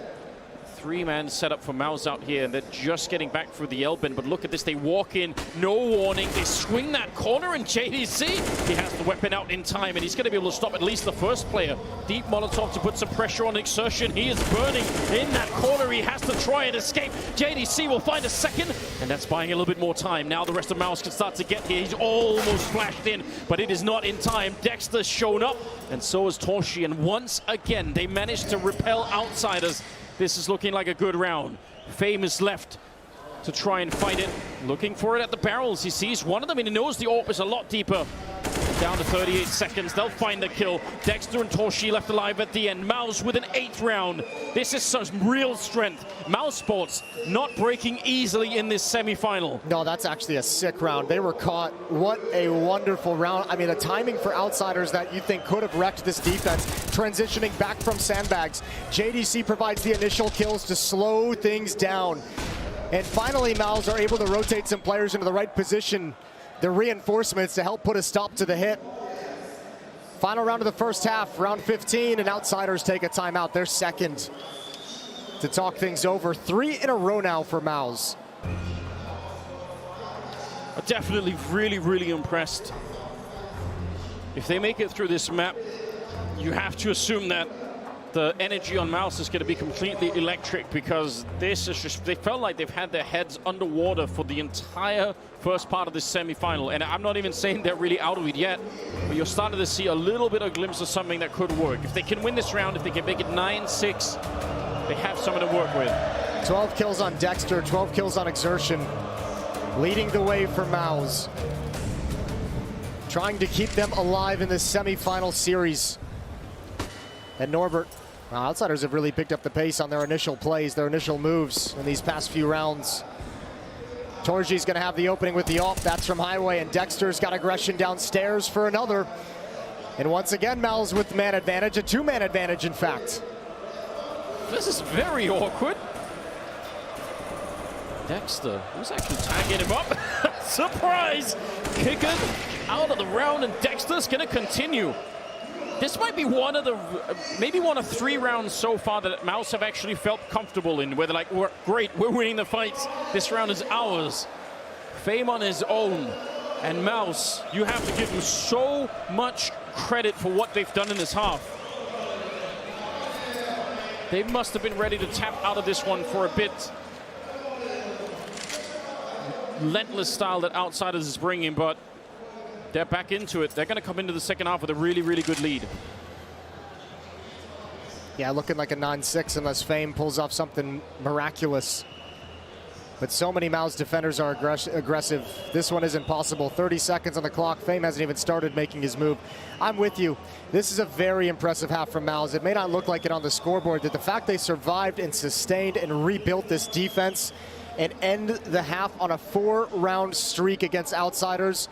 3-man setup for Mouz out here, and they're just getting back through the L-bin. But look at this, they walk in, no warning. They swing that corner, and JDC, he has the weapon out in time, and he's going to be able to stop at least the first player. Deep Molotov to put some pressure on Exertion. He is burning in that corner. He has to try and escape. JDC will find a second, and that's buying a little bit more time. Now the rest of Mouz can start to get here. He's almost flashed in, but it is not in time. Dexter's shown up, and so is Torshi, and once again, they managed to repel Outsiders. This is looking like a good round. Fame is left to try and fight it. Looking for it at the barrels. He sees one of them and he knows the AWP is a lot deeper. Down to 38 seconds. They'll find the kill. Dexter and Torshi left alive at the end. Mouz with an 8th round. This is some real strength. Mouz Sports not breaking easily in this semi-final. No, that's actually a sick round. They were caught. What a wonderful round. I mean, the timing for Outsiders that you think could have wrecked this defense. Transitioning back from sandbags. JDC provides the initial kills to slow things down. And finally, Mouz are able to rotate some players into the right position. The reinforcements to help put a stop to the hit. Final round of the first half, round 15, and Outsiders take a timeout. They're second to talk things over. 3 in a row now for Mouz. I'm definitely really impressed. If they make it through this map, you have to assume that the energy on Mouz is going to be completely electric, because this is just, they felt like they've had their heads underwater for the entire first part of this semi-final. And I'm not even saying they're really out of it yet, but you're starting to see a little bit of a glimpse of something that could work. If they can win this round, if they can make it 9-6, they have something to work with. 12 kills on Dexter, 12 kills on Exertion, leading the way for Mouz. Trying to keep them alive in this semi-final series. And Norbert, Outsiders have really picked up the pace on their initial plays, their initial moves in these past few rounds. Torji's going to have the opening with the ult. That's from Highway, and Dexter's got aggression downstairs for another. And once again, Mouz with man advantage, a 2-man advantage, in fact. This is very awkward. Dexter, who's actually tagging him up? Surprise! Kicker out of the round, and Dexter's going to continue. This might be one of the, maybe one of 3 rounds so far that Mouz have actually felt comfortable in, where they're like, we're great, we're winning the fights. This round is ours. Fame on his own. And Mouz, you have to give him so much credit for what they've done in this half. They must have been ready to tap out of this one for a bit. Relentless style that Outsiders is bringing, but they're back into it. They're going to come into the second half with a really good lead. Yeah, looking like a 9-6 unless Fame pulls off something miraculous. But so many Mouz defenders are aggressive. This one isn't possible. 30 seconds on the clock. Fame hasn't even started making his move. I'm with you. This is a very impressive half from Mouz. It may not look like it on the scoreboard, but the fact they survived and sustained and rebuilt this defense and end the half on a 4-round streak against Outsiders,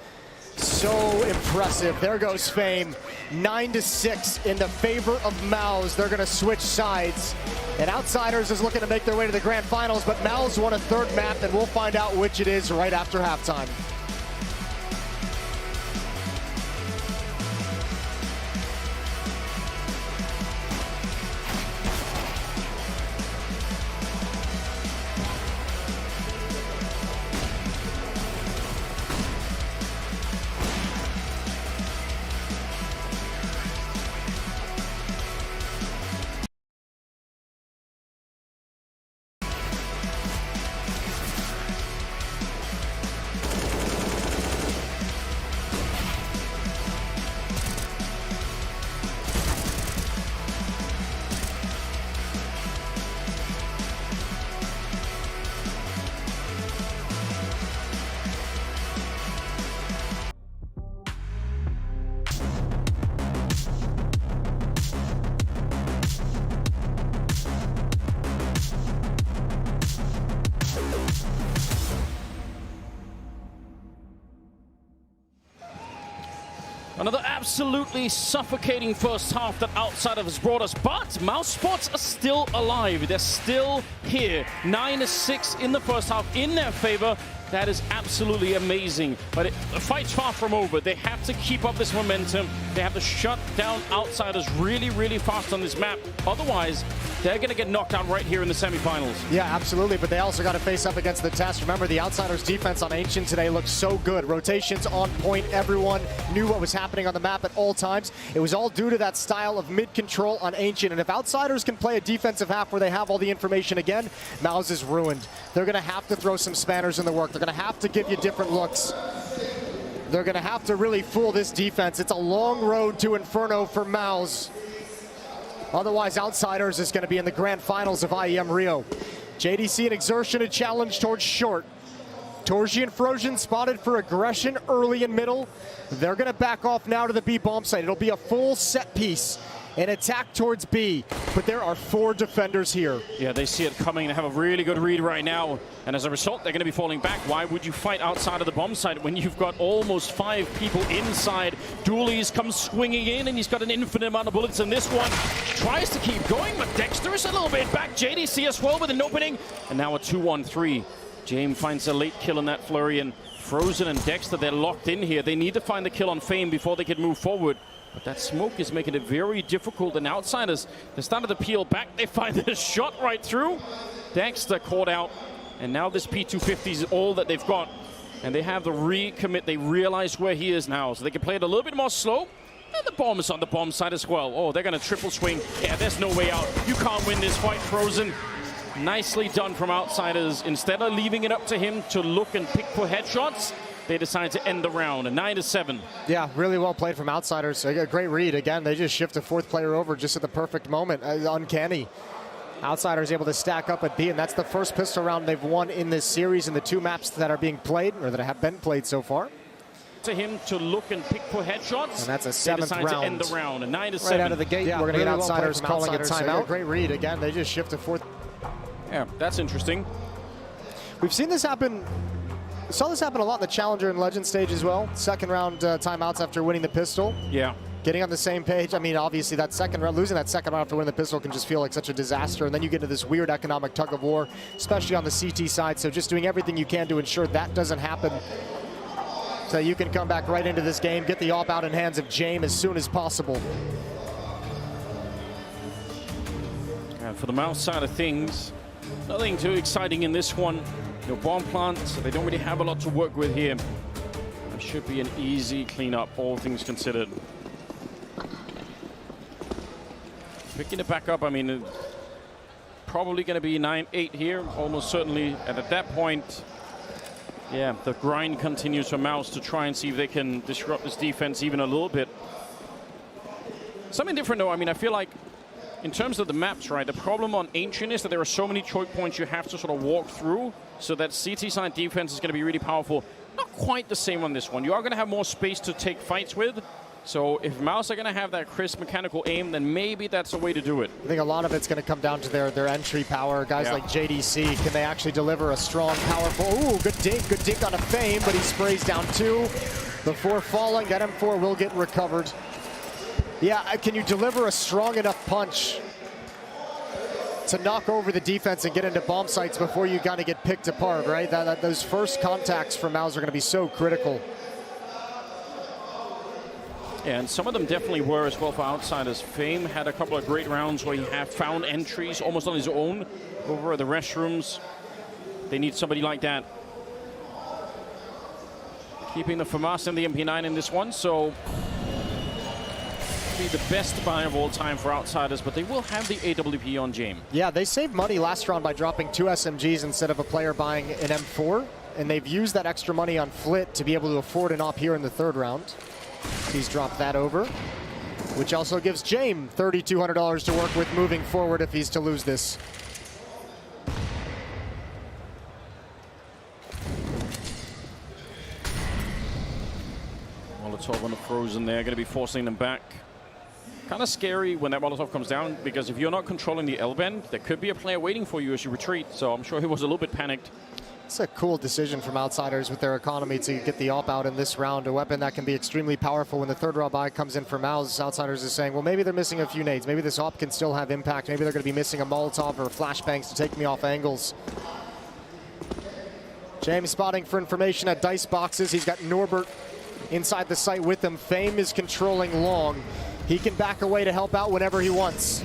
so impressive. There goes Fame. 9-6 in the favor of Mouz. They're going to switch sides. And Outsiders is looking to make their way to the grand finals, but Mouz won a 3rd map, and we'll find out which it is right after halftime. Another absolutely suffocating first half that Outsiders has brought us, but Mouz Sports are still alive. They're still here. 9-6 in the first half in their favor. That is absolutely amazing. But the fight's far from over. They have to keep up this momentum. They have to shut down Outsiders really fast on this map. Otherwise, they're going to get knocked out right here in the semifinals. Yeah, absolutely. But they also got to face up against the test. Remember, the Outsiders' defense on Ancient today looked so good. Rotations on point. Everyone knew what was happening on the map at all times. It was all due to that style of mid-control on Ancient. And if Outsiders can play a defensive half where they have all the information again, Mouz is ruined. They're going to have to throw some spanners in the work. They're going to have to give you different looks. They're going to have to really fool this defense. It's a long road to Inferno for Mouz. Otherwise, Outsiders is going to be in the grand finals of IEMRIO. JDC and Exertion a challenge towards short. Torji and Frozen spotted for aggression early and middle. They're going to back off now to the B bomb site. It'll be a full set piece. An attack towards B, but there are 4 defenders here. Yeah, they see it coming and have a really good read right now. And as a result, they're going to be falling back. Why would you fight outside of the bomb site when you've got almost 5 people inside? Dooley's comes swinging in, and he's got an infinite amount of bullets in this one. Tries to keep going, but Dexter is a little bit back. JDC as well with an opening. And now a 2-1-3. James finds a late kill in that flurry, and Frozen and Dexter, they're locked in here. They need to find the kill on Fame before they can move forward. But that smoke is making it very difficult, and Outsiders, they started to peel back. They find the shot right through. Dexter caught out, and now this P250 is all that they've got. And they have the recommit. They realize where he is now, so they can play it a little bit more slow. And the bomb is on the bomb side as well. Oh, they're going to triple swing. Yeah, there's no way out. You can't win this fight, Frozen. Nicely done from Outsiders. Instead of leaving it up to him to look and pick for headshots, they decide to end the round, 9-7. Yeah, really well played from Outsiders. A great read. Again, they just shift a 4th player over just at the perfect moment. Uncanny. Outsiders able to stack up at B, and that's the first pistol round they've won in this series in the 2 maps that are being played, or that have been played so far. To him to look and pick for headshots. And that's a 7th round. To end the round, 9-7. Right out of the gate, yeah, we're going to get Outsiders calling a timeout. Great read. Again, they just shift a 4th. Yeah, that's interesting. We've seen this happen. Saw this happen a lot in the Challenger and Legend stage as well. 2nd round timeouts after winning the pistol. Yeah. Getting on the same page. I mean, obviously that 2nd round, losing that 2nd round after winning the pistol can just feel like such a disaster. And then you get into this weird economic tug of war, especially on the CT side. So just doing everything you can to ensure that doesn't happen. So you can come back right into this game, get the op out in hands of James as soon as possible. And for the Mouse side of things, nothing too exciting in this one. No bomb plant, so they don't really have a lot to work with here. It should be an easy cleanup, all things considered. Picking it back up, I mean, probably going to be 9-8 here, almost certainly. And at that point, yeah, the grind continues for Mouse to try and see if they can disrupt this defense even a little bit. Something different, though. I mean, I feel like in terms of the maps, right, the problem on Ancient is that there are so many choke points you have to sort of walk through, so that CT side defense is going to be really powerful. Not quite the same on this one. You are going to have more space to take fights with. So if Mouse are going to have that crisp mechanical aim, then maybe that's a way to do it. I think a lot of it's going to come down to their entry power. Guys like JDC, can they actually deliver a strong, powerful... Ooh, good dink on a Fame, but he sprays down 2. The 4 falling, that M4 will get recovered. Yeah, can you deliver a strong enough punch to knock over the defense and get into bomb sites before you kind of get picked apart, right? Those first contacts from Mouz are going to be so critical. Yeah, and some of them definitely were as well for Outsiders. Fame had a couple of great rounds where he had found entries almost on his own over at the restrooms. They need somebody like that. Keeping the FAMAS and the MP9 in this one, so be the best buy of all time for Outsiders, but they will have the AWP on James. Yeah, they saved money last round by dropping 2 SMGs instead of a player buying an M4, and they've used that extra money on Flit to be able to afford an op here in the 3rd round. He's dropped that over, which also gives James $3,200 to work with moving forward if he's to lose this. Molotov on the Frozen there, going to be forcing them back. Kind of scary when that Molotov comes down, because if you're not controlling the L-bend, there could be a player waiting for you as you retreat, so I'm sure he was a little bit panicked. It's a cool decision from Outsiders with their economy to get the op out in this round, a weapon that can be extremely powerful when the 3rd round buy comes in for Mouz. Outsiders is saying, well, maybe they're missing a few nades. Maybe this op can still have impact. Maybe they're going to be missing a Molotov or flashbangs to take me off angles. James spotting for information at dice boxes. He's got Norbert inside the site with him. Fame is controlling long. He can back away to help out whenever he wants.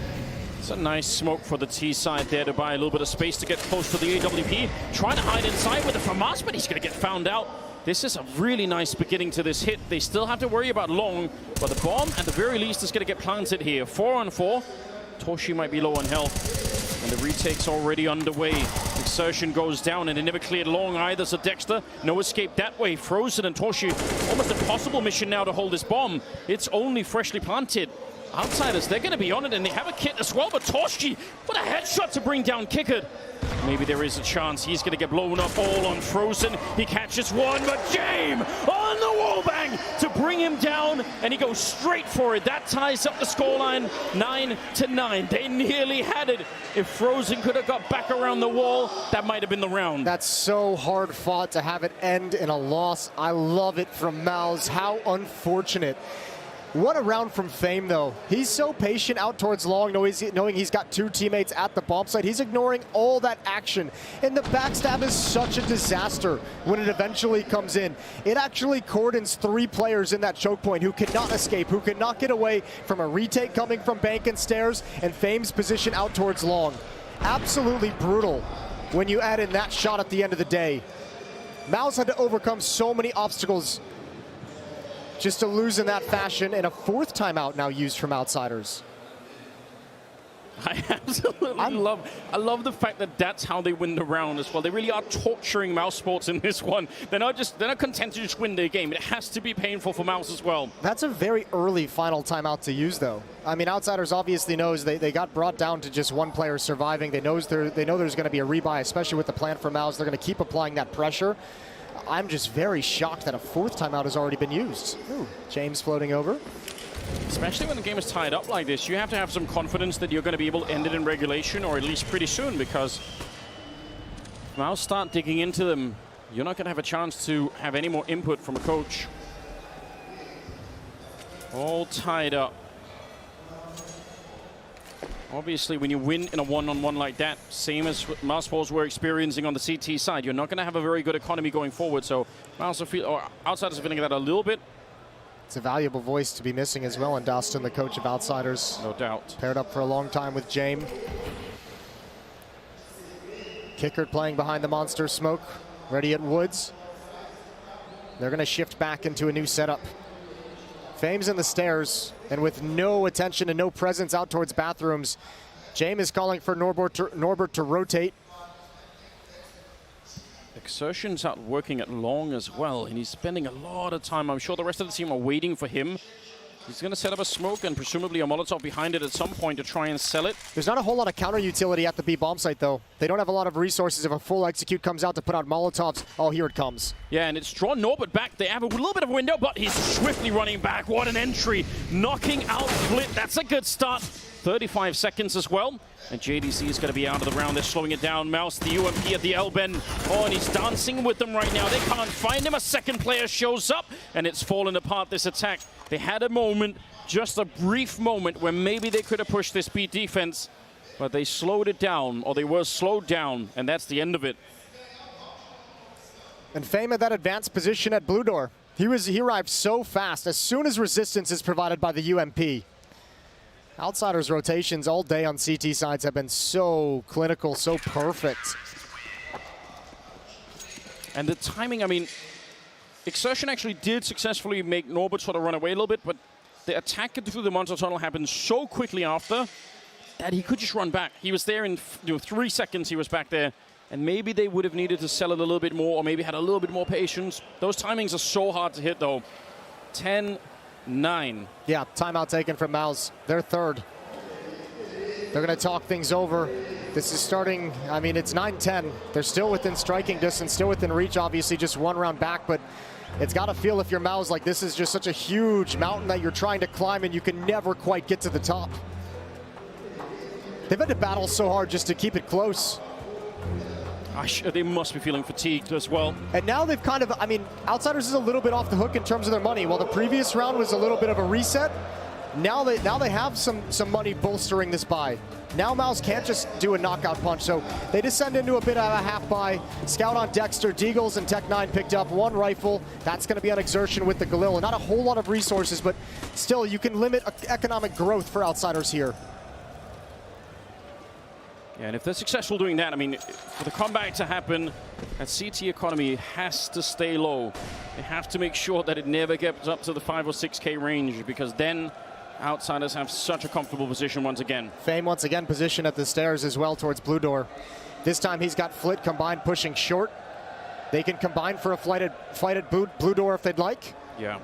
It's a nice smoke for the T side there to buy a little bit of space to get close to the AWP. Trying to hide inside with the FAMAS, but he's going to get found out. This is a really nice beginning to this hit. They still have to worry about long, but the bomb, at the very least, is going to get planted here. 4 on 4. Torshi might be low on health, and the retake's already underway. Exertion goes down, and they never cleared long either, so Dexter, no escape that way. Frozen and Torshi, almost impossible mission now to hold this bomb. It's only freshly planted. Outsiders, they're going to be on it, and they have a kit as well, but Torshi, what a headshot to bring down Kickard. Maybe there is a chance he's going to get blown up all on Frozen. He catches one, but James on the wall bang to bring him down, and he goes straight for it. That ties up the scoreline 9-9. They nearly had it. If Frozen could have got back around the wall, that might have been the round. That's so hard fought to have it end in a loss. I love it from Mouz. How unfortunate. What a round from Fame, though. He's so patient out towards long, knowing he's got two teammates at the bomb site. He's ignoring all that action. And the backstab is such a disaster when it eventually comes in. It actually cordons 3 players in that choke point who cannot escape, who cannot get away from a retake coming from bank and stairs, and Fame's position out towards long. Absolutely brutal when you add in that shot at the end of the day. Mouz had to overcome so many obstacles just to lose in that fashion, and a 4th timeout now used from Outsiders. I absolutely love the fact that that's how they win the round as well. They really are torturing Mouz Sports in this one. They're not content to just win the game. It has to be painful for Mouz as well. That's a very early final timeout to use, though. I mean, Outsiders obviously knows they got brought down to just 1 player surviving. They know there's going to be a rebuy, especially with the plan for Mouz. They're going to keep applying that pressure. I'm just very shocked that a 4th timeout has already been used. Ooh, James floating over. Especially when the game is tied up like this, you have to have some confidence that you're going to be able to end it in regulation, or at least pretty soon, because if Mouz start digging into them, you're not going to have a chance to have any more input from a coach. All tied up. Obviously, when you win in a one-on-one like that, same as Mouz Sports were experiencing on the CT side, you're not going to have a very good economy going forward. So Outsiders are feeling that a little bit. It's a valuable voice to be missing as well, and Dustin, the coach of Outsiders. No doubt. Paired up for a long time with James. Kickert playing behind the monster smoke, ready at Woods. They're going to shift back into a new setup. Fame's in the stairs, and with no attention and no presence out towards bathrooms, James is calling for Norbert to rotate. Exertion's out working at long as well, and he's spending a lot of time. I'm sure the rest of the team are waiting for him. He's going to set up a smoke and presumably a Molotov behind it at some point to try and sell it. There's not a whole lot of counter utility at the B bomb site, though. They don't have a lot of resources if a full execute comes out to put out Molotovs. Oh, here it comes. Yeah, and it's drawn Norbert back. They have a little bit of a window, but he's swiftly running back. What an entry. Knocking out Flit. That's a good start. 35 seconds as well. And JDC is going to be out of the round. They're slowing it down. Mouz, the UMP at the L-bend. Oh, and he's dancing with them right now. They can't find him. A second player shows up, and it's fallen apart, this attack. They had a moment, just a brief moment, where maybe they could have pushed this beat defense, but they slowed it down, or they were slowed down, and that's the end of it. And Fame at that advanced position at Blue Door. He arrived so fast, as soon as resistance is provided by the UMP. Outsiders' rotations all day on CT sides have been so clinical, so perfect. And the timing, I mean, Exertion actually did successfully make Norbert sort of run away a little bit, but the attack through the monster tunnel happened so quickly after that he could just run back. He was there in 3 seconds, he was back there. And maybe they would have needed to sell it a little bit more, or maybe had a little bit more patience. Those timings are so hard to hit, though. 10-9. Yeah, timeout taken from Mouz. They're 3rd. They're going to talk things over. This is starting, I mean, it's 9-10. They're still within striking distance, still within reach, obviously, just 1 round back, but it's got to feel, if you're Mouz, like this is just such a huge mountain that you're trying to climb and you can never quite get to the top. They've had to battle so hard just to keep it close. They must be feeling fatigued as well. And now they've kind of, I mean, Outsiders is a little bit off the hook in terms of their money. While the previous round was a little bit of a reset, now they have some money bolstering this buy. Now Mouz can't just do a knockout punch, so they descend into a bit of a half buy. Scout on Dexter, Deagles and Tech9 picked up 1 rifle. That's going to be on Exertion with the Galil. Not a whole lot of resources, but still you can limit economic growth for Outsiders here. Yeah, and if they're successful doing that, I mean, for the comeback to happen, that CT economy has to stay low. They have to make sure that it never gets up to the 5 or 6K range, because then Outsiders have such a comfortable position once again. Fame once again positioned at the stairs as well towards Blue Door. This time he's got Flit combined pushing short. They can combine for a fight at Blue Door if they'd like. Yeah.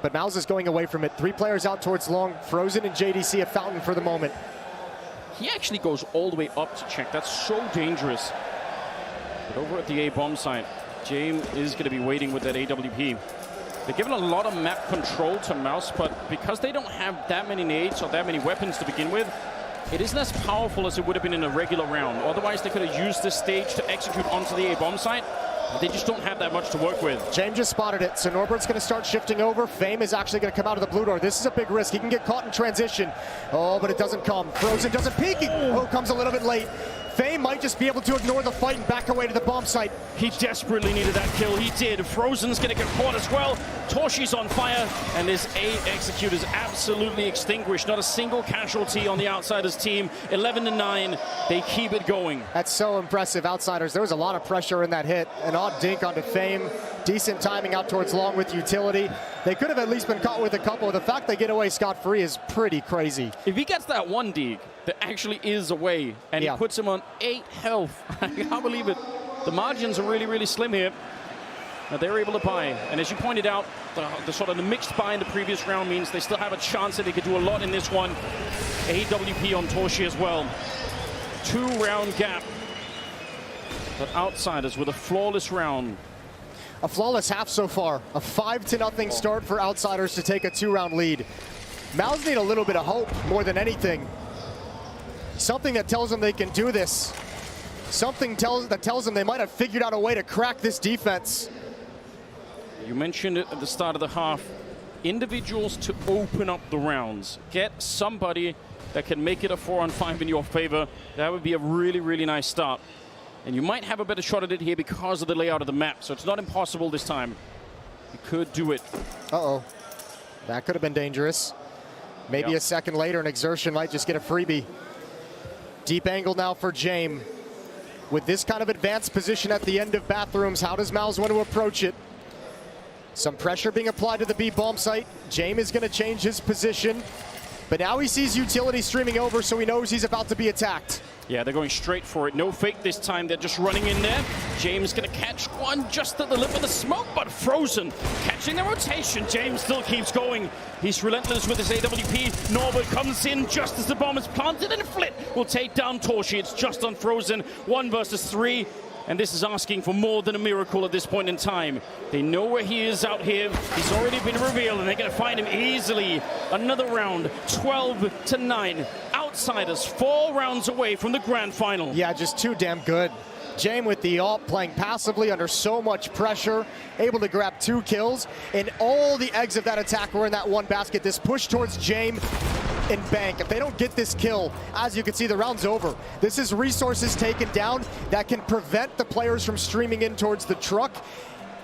But Mouz is going away from it. 3 players out towards long. Frozen and JDC a fountain for the moment. He actually goes all the way up to check. That's so dangerous. But over at the A bomb site, James is going to be waiting with that AWP. They're given a lot of map control to Mouz, but because they don't have that many nades or that many weapons to begin with, it isn't as powerful as it would have been in a regular round. Otherwise, they could have used this stage to execute onto the A bomb site. They just don't have that much to work with. James just spotted it, so Norbert's going to start shifting over. Fame is actually going to come out of the blue door. This is a big risk. He can get caught in transition. Oh, but it doesn't come. Frozen doesn't peek. Oh, comes a little bit late. Fame might just be able to ignore the fight and back away to the bomb site. He desperately needed that kill. He did. Frozen's going to get caught as well. Torshi's on fire, and this A execute is absolutely extinguished. Not a single casualty on the Outsiders team. 11-9. They keep it going. That's so impressive, Outsiders. There was a lot of pressure in that hit. An odd dink onto Fame. Decent timing out towards long with utility. They could have at least been caught with a couple. The fact they get away scot-free is pretty crazy. If he gets that one dig, there actually is a way, and he puts him on 8 health. I can't believe it. The margins are really, really slim here. They're able to buy. And as you pointed out, the sort of the mixed buy in the previous round means they still have a chance that they could do a lot in this one. AWP on Torshi as well. 2-round gap. But Outsiders with a flawless round. A flawless half so far. A 5-0 start for Outsiders to take a 2-round lead. Mouz need a little bit of hope more than anything. Something that tells them they can do this. Something that tells them they might have figured out a way to crack this defense. You mentioned it at the start of the half. Individuals to open up the rounds. Get somebody that can make it a 4-on-5 in your favor. That would be a really, really nice start. And you might have a better shot at it here because of the layout of the map. So it's not impossible this time. You could do it. Uh-oh. That could have been dangerous. Maybe a second later, an exertion might just get a freebie. Deep angle now for James. With this kind of advanced position at the end of bathrooms, how does Mouz want to approach it? Some pressure being applied to the B bomb site. James is going to change his position. But now he sees utility streaming over, so he knows he's about to be attacked. Yeah, they're going straight for it. No fake this time. They're just running in there. James going to catch one just at the lip of the smoke, but Frozen catching the rotation. James still keeps going. He's relentless with his AWP. Norbert comes in just as the bomb is planted, and Flit will take down Torshi. It's just on Frozen. 1 versus 3. And this is asking for more than a miracle at this point in time. They know where he is out here. He's already been revealed, and they're going to find him easily. Another round, 12-9. Outsiders 4 rounds away from the grand final. Yeah, just too damn good. James with the ult, playing passively under so much pressure, able to grab 2 kills, and all the eggs of that attack were in that one basket. This push towards James and bank. If they don't get this kill, as you can see, the round's over. This is resources taken down that can prevent the players from streaming in towards the truck.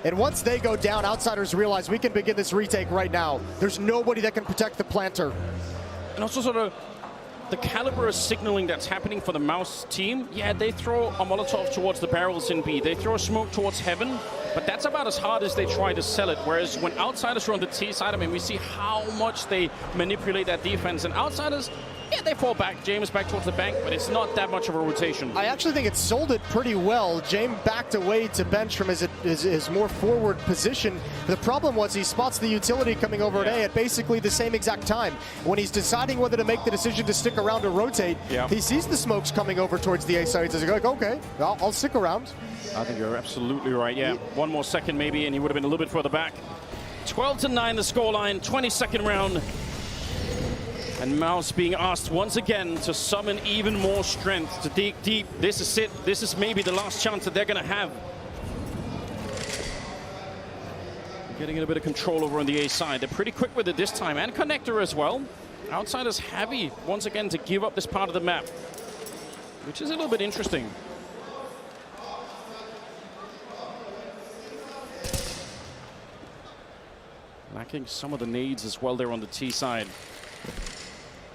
And once they go down, Outsiders realize we can begin this retake right now. There's nobody that can protect the planter. And also sort of the caliber of signaling that's happening for the Mouz team. Yeah, they throw a Molotov towards the barrels in B. They throw a smoke towards Heaven. But that's about as hard as they try to sell it. Whereas when Outsiders are on the T side, I mean, we see how much they manipulate that defense. And Outsiders, yeah, they fall back. James back towards the bank, but it's not that much of a rotation. I actually think it sold it pretty well. James backed away to bench from his more forward position. The problem was he spots the utility coming over at A at basically the same exact time. When he's deciding whether to make the decision to stick around or rotate, he sees the smokes coming over towards the A side. He's like, okay, I'll stick around. I think you're absolutely right, yeah. 1 more second maybe, and he would have been a little bit further back. 12-9 the scoreline, 22nd round. And Mouz being asked once again to summon even more strength, to dig deep. This is it. This is maybe the last chance that they're going to have. Getting a bit of control over on the A side. They're pretty quick with it this time, and Connector as well. Outsiders heavy once again to give up this part of the map, which is a little bit interesting. Lacking some of the nades as well there on the T side.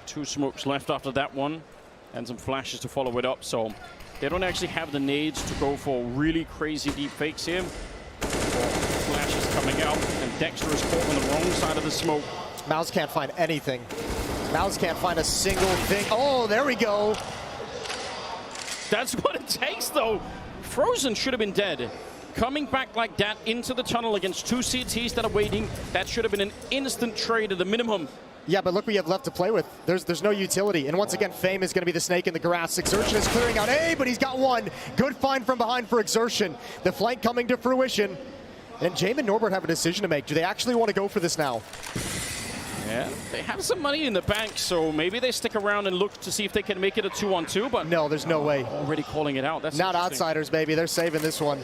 2 smokes left after that one, and some flashes to follow it up. So they don't actually have the nades to go for really crazy deep fakes here. Flashes coming out, and Dexter is caught on the wrong side of the smoke. Mouz can't find anything. Mouz can't find a single thing. Oh, there we go. That's what it takes, though. Frozen should have been dead. Coming back like that into the tunnel against 2 CTs that are waiting, that should have been an instant trade at the minimum. Yeah, but look what you have left to play with. There's no utility. And once again, Fame is going to be the snake in the grass. Exertion is clearing out. Hey, but he's got one. Good find from behind for Exertion. The flank coming to fruition. And Jaime and Norbert have a decision to make. Do they actually want to go for this now? Yeah, they have some money in the bank, so maybe they stick around and look to see if they can make it a 2-on-2, but no, there's no way. Already calling it out. That's not Outsiders, baby. They're saving this one.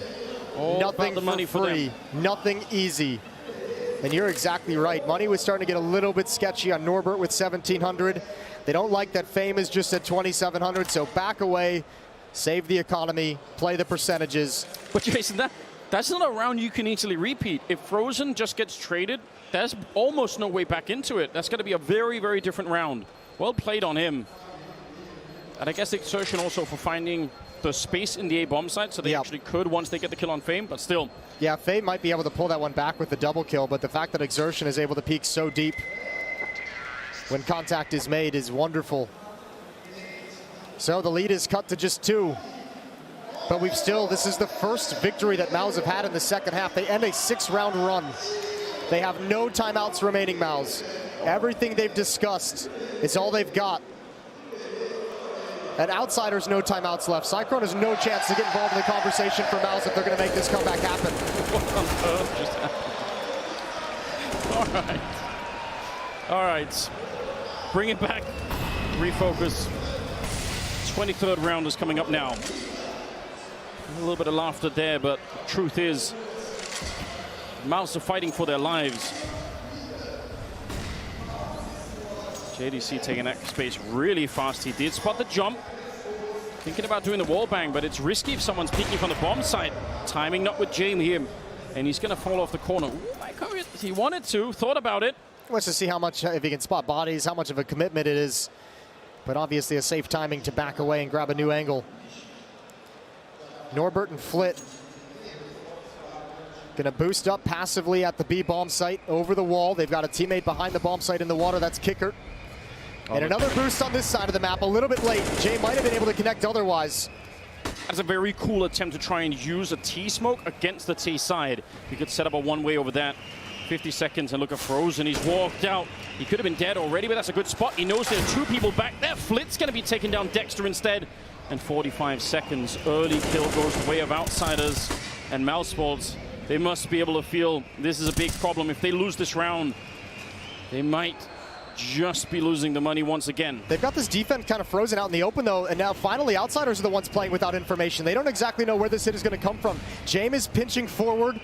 Nothing the money for free. Nothing easy. And you're exactly right. Money was starting to get a little bit sketchy on Norbert with 1,700. They don't like that Fame is just at 2,700, so back away, save the economy, play the percentages. But Jason, that's not a round you can easily repeat. If Frozen just gets traded, there's almost no way back into it. That's going to be a very, very different round. Well played on him. And I guess Exertion also for finding the space in the A bomb site, so they actually could once they get the kill on Fame, but still. Yeah, Fame might be able to pull that one back with the double kill, but the fact that Exertion is able to peek so deep when contact is made is wonderful. So the lead is cut to just 2. But this is the first victory that Mouz have had in the second half. They end a 6-round run. They have no timeouts remaining, Mouz. Everything they've discussed is all they've got. And Outsiders, no timeouts left. Cyclone has no chance to get involved in the conversation for Mouz if they're going to make this comeback happen. What on earth just happened? All right. Bring it back. Refocus. 23rd round is coming up now. A little bit of laughter there, but truth is, Mouz are fighting for their lives. JDC taking that space really fast. He did spot the jump. Thinking about doing the wall bang, but it's risky if someone's peeking from the bomb site. Timing not with Jaime here, and he's going to fall off the corner. Ooh, he wanted to, thought about it. Wants to see how much, if he can spot bodies, how much of a commitment it is. But obviously a safe timing to back away and grab a new angle. Norbert and Flit gonna boost up passively at the B bomb site over the wall. They've got a teammate behind the bomb site in the water. That's Kickert. And another boost on this side of the map, a little bit late. Jay might have been able to connect otherwise. That's a very cool attempt to try and use a T-smoke against the T side. He could set up a one-way over that. 50 seconds and look at Frozen. He's walked out. He could have been dead already, but that's a good spot. He knows there are 2 people back there. Flit's going to be taking down Dexter instead. And 45 seconds. Early kill goes the way of Outsiders. And Mousesports, they must be able to feel this is a big problem. If they lose this round, they might just be losing the money once again. They've got this defense kind of frozen out in the open, though, and now finally Outsiders are the ones playing without information. They don't exactly know where this hit is going to come from. Jaime is pinching forward.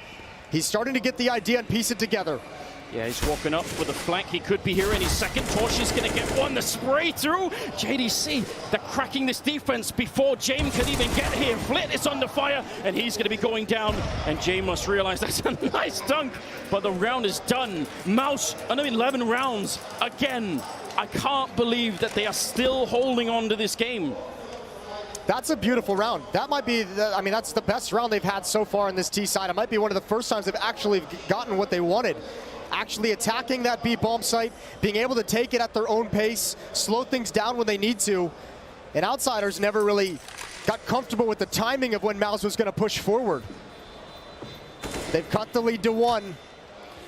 He's starting to get the idea and piece it together. Yeah, he's walking up with a flank. He could be here any second. Torch going to get one. The spray through. JDC, they're cracking this defense before Jaime could even get here. Flit is under fire, and he's going to be going down. And Jaime must realize that's a nice dunk, but the round is done. Mouz, another 11 rounds. Again, I can't believe that they are still holding on to this game. That's a beautiful round. That might be, that's the best round they've had so far on this T side. It might be one of the first times they've actually gotten what they wanted. Actually attacking that B bomb site, being able to take it at their own pace, slow things down when they need to. And Outsiders never really got comfortable with the timing of when Mouz was going to push forward. They've cut the lead to 1.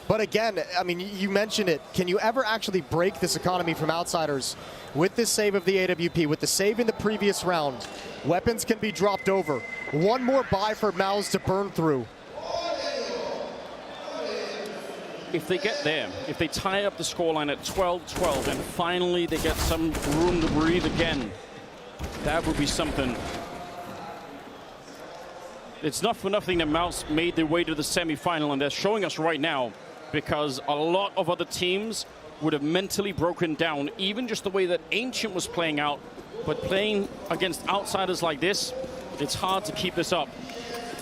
But again, you mentioned it. Can you ever actually break this economy from Outsiders? With this save of the AWP, with the save in the previous round, weapons can be dropped over. One more buy for Mouz to burn through. If they get there, if they tie up the scoreline at 12-12, and finally they get some room to breathe again, that would be something. It's not for nothing that Mouz made their way to the semi-final, and they're showing us right now, because a lot of other teams would have mentally broken down, even just the way that Ancient was playing out. But playing against Outsiders like this, it's hard to keep this up.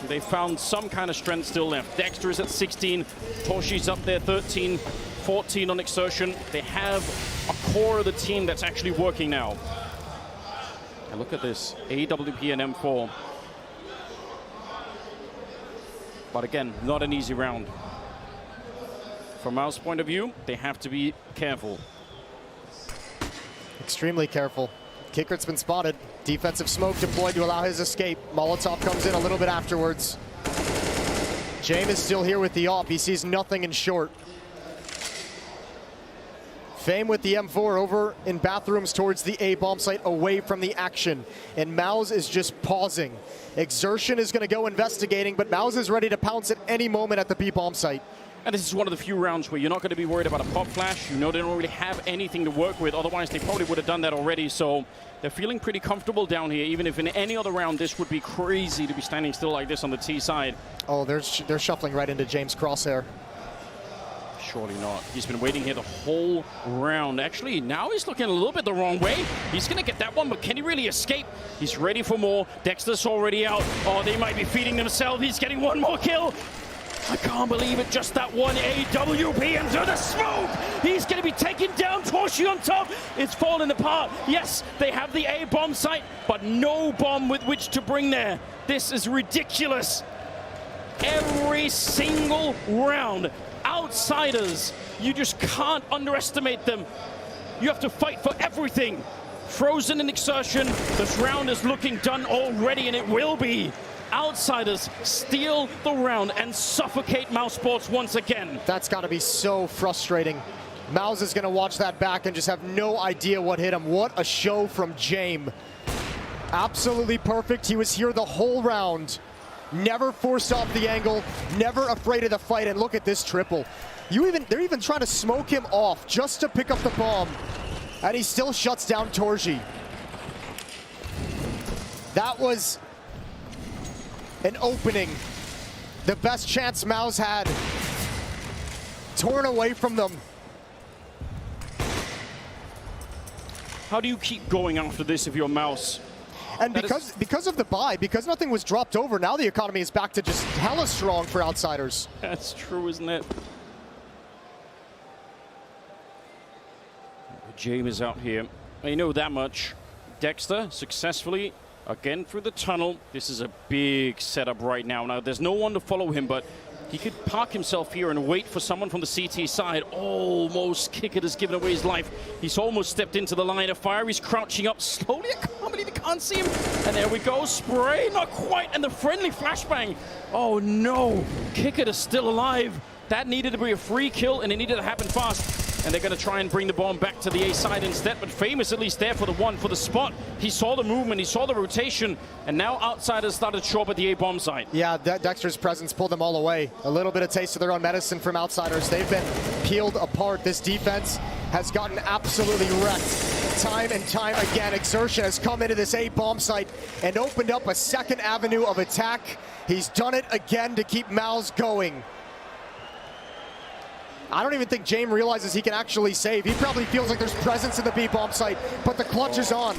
They found some kind of strength still left. Dexter is at 16, Toshi's up there 13, 14 on Exertion. They have a core of the team that's actually working now. And look at this, AWP and M4. But again, not an easy round. From Mouse's point of view, they have to be careful. Extremely careful. Kickert's been spotted. Defensive smoke deployed to allow his escape. Molotov comes in a little bit afterwards. Jaime is still here with the AWP. He sees nothing in short. Fame with the M4 over in bathrooms towards the A bomb site, away from the action. And Mouz is just pausing. Exertion is going to go investigating, but Mouz is ready to pounce at any moment at the B bomb site. And this is one of the few rounds where you're not going to be worried about a pop flash. You know they don't really have anything to work with. Otherwise, they probably would have done that already. So they're feeling pretty comfortable down here. Even if in any other round, this would be crazy to be standing still like this on the T side. Oh, they're shuffling right into James' crosshair. Surely not. He's been waiting here the whole round. Actually, now he's looking a little bit the wrong way. He's going to get that one, but can he really escape? He's ready for more. Dexter's already out. Oh, they might be feeding themselves. He's getting one more kill. I can't believe it, just that one AWP into the smoke! He's going to be taken down, Torshi on top! It's falling apart. Yes, they have the A bomb site, but no bomb with which to bring there. This is ridiculous. Every single round, outsiders, you just can't underestimate them. You have to fight for everything. Frozen in Exertion, this round is looking done already, and it will be. Outsiders steal the round and suffocate Mousesports once again. That's got to be so frustrating. Mouz is going to watch that back and just have no idea what hit him. What a show from James. Absolutely perfect. He was here the whole round. Never forced off the angle, never afraid of the fight, and look at this triple. They're even trying to smoke him off just to pick up the bomb, and he still shuts down Torshi. That was an opening. The best chance Mouz had. Torn away from them. How do you keep going after this if you're Mouz? And because of the buy, because nothing was dropped over, now the economy is back to just hella strong for outsiders. That's true, isn't it? James is out here. I know that much. Dexter successfully again through the tunnel. This is a big setup right now. Now, there's no one to follow him, but he could park himself here and wait for someone from the CT side. Almost Kickert has given away his life. He's almost stepped into the line of fire. He's crouching up slowly. I can't believe he can't see him. And there we go. Spray, not quite. And the friendly flashbang. Oh, no. Kickert is still alive. That needed to be a free kill, and it needed to happen fast. And they're going to try and bring the bomb back to the A side instead. But Fame is at least there for the one, for the spot. He saw the movement, he saw the rotation, and now outsiders started to show up at the A bomb site. Yeah, Dexter's presence pulled them all away. A little bit of taste of their own medicine from outsiders. They've been peeled apart. This defense has gotten absolutely wrecked. Time and time again, Exertion has come into this A bomb site and opened up a second avenue of attack. He's done it again to keep Mouz going. I don't even think James realizes he can actually save. He probably feels like there's presence in the B bomb site, but the clutch is on.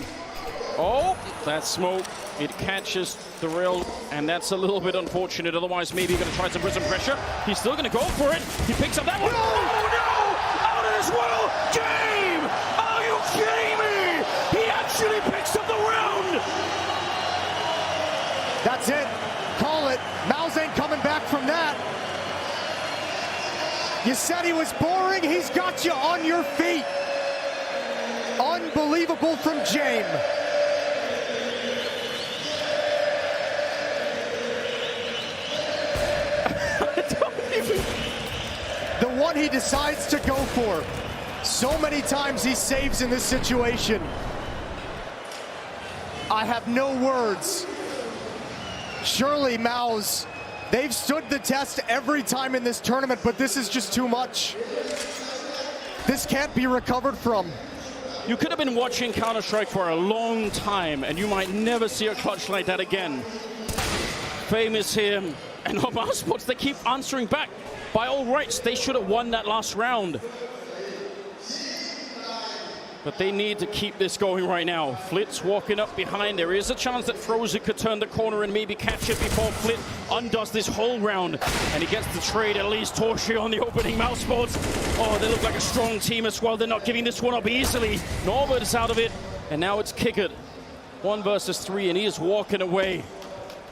Oh, that smoke, it catches the rail, and that's a little bit unfortunate. Otherwise, maybe he's going to try to put some pressure. He's still going to go for it. He picks up that one. No! Oh, no! Out of this world! James! Are you kidding me? He actually picks up the round! That's it. Call it. Mouz ain't coming back from that. You said he was boring. He's got you on your feet. Unbelievable from James. The one he decides to go for. So many times he saves in this situation. I have no words. Surely Mouz, they've stood the test every time in this tournament, but this is just too much. This can't be recovered from. You could have been watching Counter-Strike for a long time, and you might never see a clutch like that again. Fame is here, and Mousesports, they keep answering back. By all rights, they should have won that last round. But they need to keep this going right now. Flit's walking up behind. There is a chance that Frozen could turn the corner and maybe catch it before Flit undoes this whole round. And he gets the trade, at least Torshi on the opening. Mousesports, oh, they look like a strong team as well. They're not giving this one up easily. Norbert is out of it, and now it's Kickert. 1 versus 3, and he is walking away.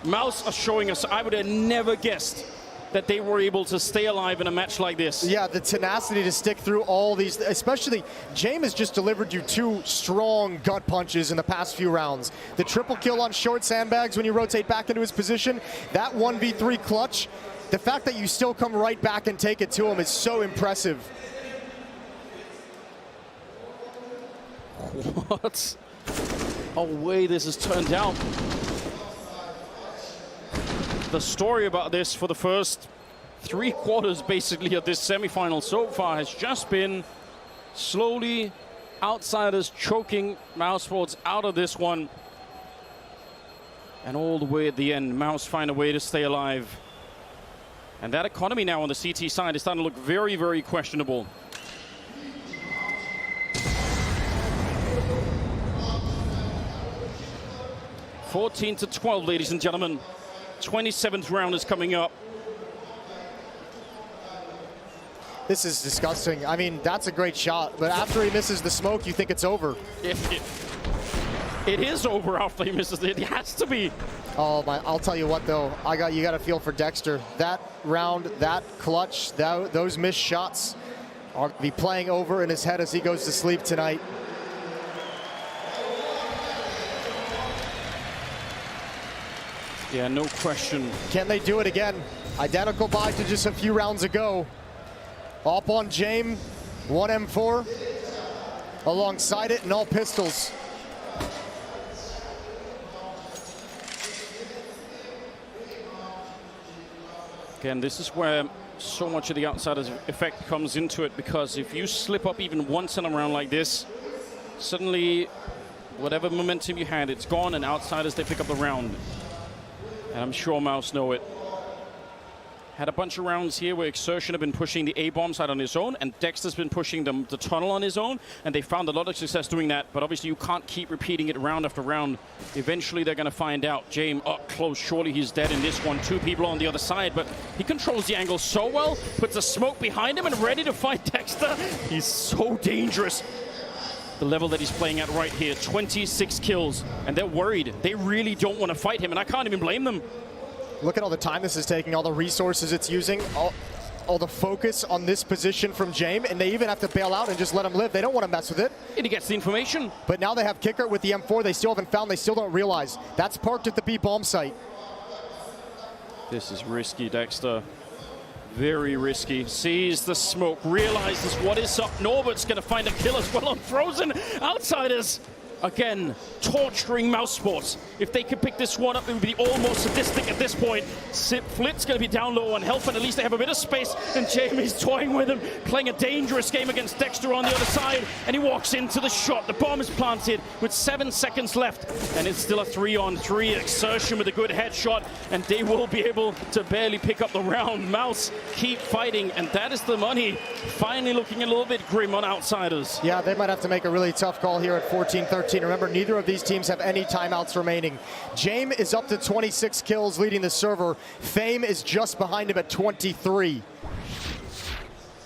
Mouz are showing us, I would have never guessed that they were able to stay alive in a match like this. Yeah, the tenacity to stick through all these, especially James has just delivered you 2 strong gut punches in the past few rounds. The triple kill on short sandbags when you rotate back into his position, that 1v3 clutch, the fact that you still come right back and take it to him is so impressive. What a way this has turned out. The story about this for the first 3 quarters, basically, of this semifinal so far has just been slowly Outsiders choking Mouz out of this one. And all the way at the end, Mouz find a way to stay alive. And that economy now on the CT side is starting to look very, very questionable. (14-12), ladies and gentlemen. 27th round is coming up. This is disgusting. I mean, that's a great shot, but after he misses the smoke, you think it's over. It is over after he misses it. It has to be. Oh my! I'll tell you what, though. You got to feel for Dexter. That round, that clutch, those missed shots are be playing over in his head as he goes to sleep tonight. Yeah, no question. Can they do it again? Identical buy to just a few rounds ago. Up on James, 1 M4. Alongside it, and all pistols. Again, this is where so much of the Outsiders effect comes into it, because if you slip up even once in a round like this, suddenly whatever momentum you had, it's gone, and Outsiders, they pick up the round. And I'm sure Mouz know it. Had a bunch of rounds here where Exertion have been pushing the A-bomb side on his own, and Dexter's been pushing the tunnel on his own, and they found a lot of success doing that, but obviously you can't keep repeating it round after round. Eventually they're going to find out. James up close, surely he's dead in this one. 2 people on the other side, but he controls the angle so well, puts a smoke behind him and ready to fight Dexter. He's so dangerous. The level that he's playing at right here, 26 kills, and they're worried. They really don't want to fight him, and I can't even blame them. Look at all the time this is taking, all the resources it's using, all the focus on this position from James, and they even have to bail out and just let him live. They don't want to mess with it. And he gets the information. But now they have Kicker with the M4 they still haven't found, they still don't realize. That's parked at the B-bomb site. This is risky, Dexter. Very risky. Sees the smoke, realizes what is up. Norbert's going to find a kill as well on Frozen. Outsiders, again, torturing Mouz. If they could pick this one up, it would be almost sadistic at this point. Flit's going to be down low on health, and at least they have a bit of space, and Jamie's toying with him, playing a dangerous game against Dexter on the other side, and he walks into the shot. The bomb is planted with 7 seconds left, and it's still a 3-on-3. Exertion with a good headshot, and they will be able to barely pick up the round. Mouz keep fighting, and that is the money. Finally looking a little bit grim on Outsiders. Yeah, they might have to make a really tough call here at 14-13. Remember, neither of these teams have any timeouts remaining. James is up to 26 kills, leading the server. Fame is just behind him at 23.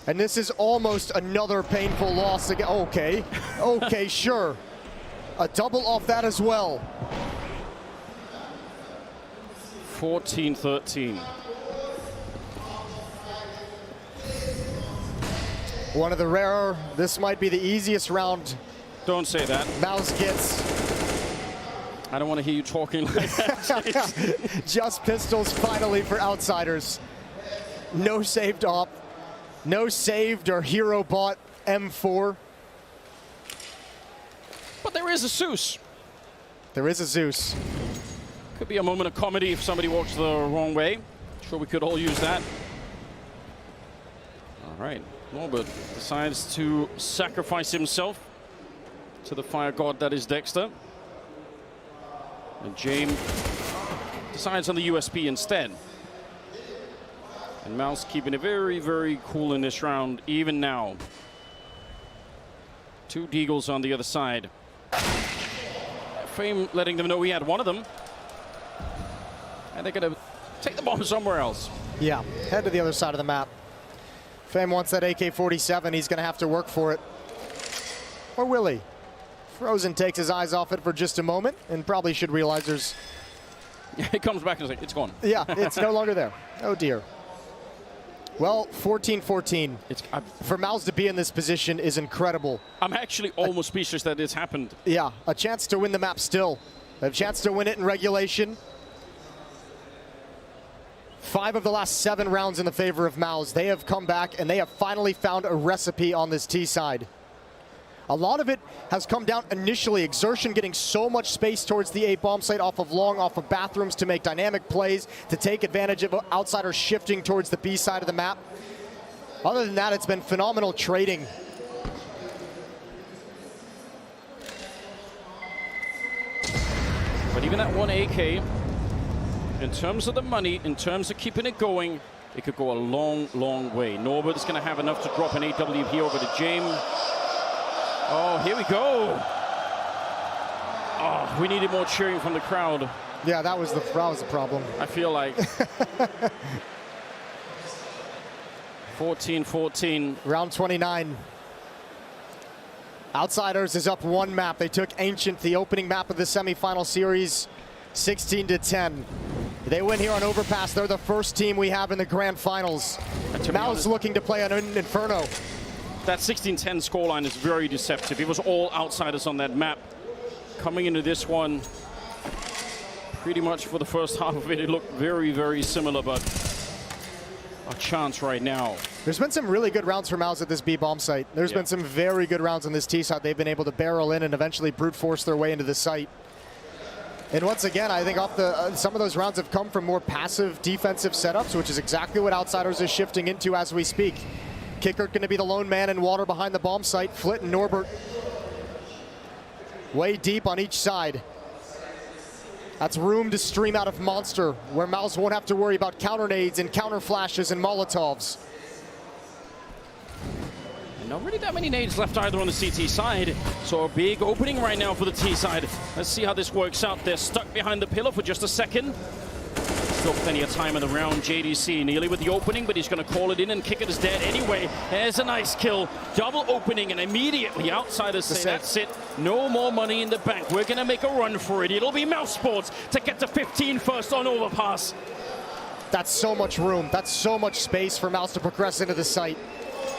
And this is almost another painful loss again. Okay, okay, sure. A double off that as well. 14-13. One of the rarer, this might be the easiest round. Don't say that. Mouz gets. I don't want to hear you talking like that. Just pistols finally for Outsiders. No saved op. No saved or hero bought M4. But there is a Zeus. There is a Zeus. Could be a moment of comedy if somebody walks the wrong way. Sure, we could all use that. All right. Norbert decides to sacrifice himself to the fire god that is Dexter. And James decides on the USP instead. And Mouz keeping it very, very cool in this round, even now. 2 Deagles on the other side. Fame letting them know he had one of them. And they're going to take the bomb somewhere else. Yeah, head to the other side of the map. Fame wants that AK-47. He's going to have to work for it. Or will he? Frozen takes his eyes off it for just a moment and probably should realize there's... It comes back and it's like, it's gone. Yeah, it's no longer there. Oh, dear. Well, 14-14. For Mouz to be in this position is incredible. I'm actually almost speechless that it's happened. Yeah, a chance to win the map still. A chance to win it in regulation. 5 of the last 7 rounds in the favor of Mouz. They have come back and they have finally found a recipe on this T side. A lot of it has come down initially. Exertion getting so much space towards the A bomb site off of long, off of bathrooms to make dynamic plays, to take advantage of outsiders shifting towards the B side of the map. Other than that, it's been phenomenal trading. But even that one AK, in terms of the money, in terms of keeping it going, it could go a long, long way. Norbert is going to have enough to drop an AWP over to James. Oh, here we go. Oh, we needed more cheering from the crowd. Yeah, that was the problem. I feel like 14-14. Round 29. Outsiders is up one map. They took Ancient, the opening map of the semifinal series, 16-10. They win here on Overpass. They're the first team we have in the grand finals. Mouz looking to play on Inferno. That 16-10 scoreline is very deceptive. It was all outsiders on that map. Coming into this one, pretty much for the first half of it, it looked very, very similar, but a chance right now. There's been some really good rounds for Mouz at this B bomb site. There's been some very good rounds on this T side. They've been able to barrel in and eventually brute force their way into the site. And once again, I think off the some of those rounds have come from more passive defensive setups, which is exactly what Outsiders is shifting into as we speak. Kickert going to be the lone man in water behind the bomb site. Flit and Norbert way deep on each side. That's room to stream out of Monster, where Mouz won't have to worry about counter nades and counter flashes and Molotovs. Not really that many nades left either on the CT side, so a big opening right now for the T side. Let's see how this works out. They're stuck behind the pillar for just a second. Still plenty of time in the round. JDC nearly with the opening, but he's going to call it in, and Kickert is dead anyway. There's a nice kill. Double opening, and immediately Outsiders say that's it. No more money in the bank. We're going to make a run for it. It'll be Mouse Sports to get to 15 first on Overpass. That's so much room. That's so much space for Mouz to progress into the site.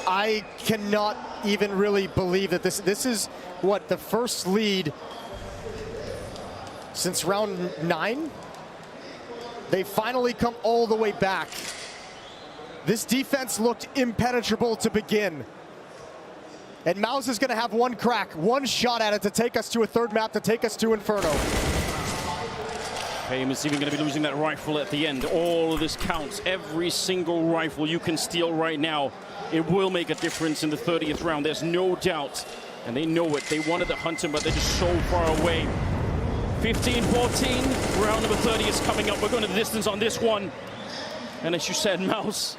I cannot even really believe that this is what, the first lead since round 9? They finally come all the way back. This defense looked impenetrable to begin. And Mouz is going to have one crack, one shot at it to take us to a third map, to take us to Inferno. Fame is even going to be losing that rifle at the end. All of this counts. Every single rifle you can steal right now, it will make a difference in the 30th round. There's no doubt. And they know it. They wanted to hunt him, but they're just so far away. 15-14, round number 30 is coming up. We're going to the distance on this one. And as you said, Mouz,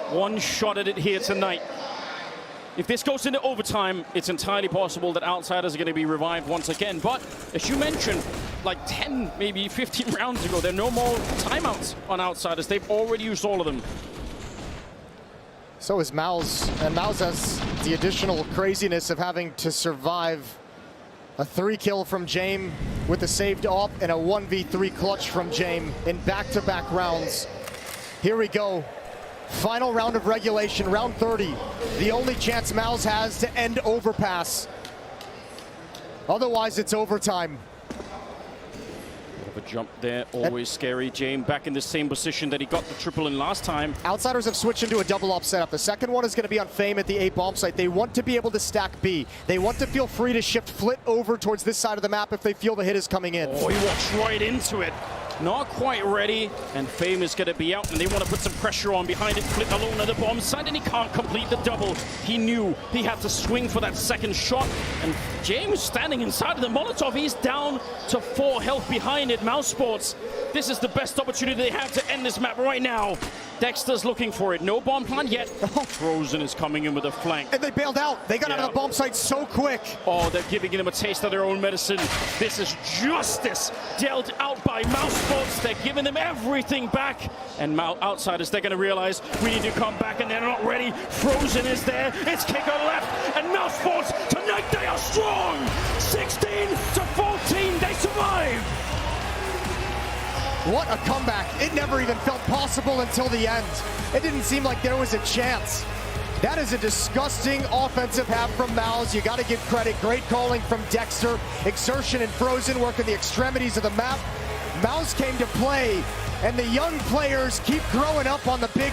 one shot at it here tonight. If this goes into overtime, it's entirely possible that Outsiders are going to be revived once again. But as you mentioned, like 10, maybe 15 rounds ago, there are no more timeouts on Outsiders. They've already used all of them. So is Mouz, and Mouz has the additional craziness of having to survive a 3-kill from James with a saved op and a 1v3 clutch from James in back-to-back rounds. Here we go. Final round of regulation, round 30. The only chance Mouz has to end Overpass. Otherwise, it's overtime. A jump there, always scary. James back in the same position that he got the triple in last time. Outsiders have switched into a double up setup. The second one is going to be on Fame at the A bomb site. They want to be able to stack B. They want to feel free to shift Flit over towards this side of the map if they feel the hit is coming in. Oh, he walks right into it. Not quite ready, and Fame is going to be out, and they want to put some pressure on behind it. Flit alone at the bomb side, and he can't complete the double. He knew he had to swing for that second shot, and James standing inside of the Molotov. He's down to 4 health behind it. Mouse Sports, this is the best opportunity they have to end this map right now. Dexter's looking for it. No bomb plant yet. Frozen is coming in with a flank. And they bailed out. They got out of the bomb site so quick. Oh, they're giving them a taste of their own medicine. This is justice dealt out by Mouse Sports. They're giving them everything back. And Outsiders, they're going to realize we need to come back, and they're not ready. Frozen is there. It's Kicker left. And Mouse Sports, tonight they are strong. 16-14, they survive. What a comeback. It never even felt possible until the end. It didn't seem like there was a chance. That is a disgusting offensive half from Mouz. You got to give credit. Great calling from Dexter. Exertion and Frozen working the extremities of the map. Mouz came to play, and the young players keep growing up on the big.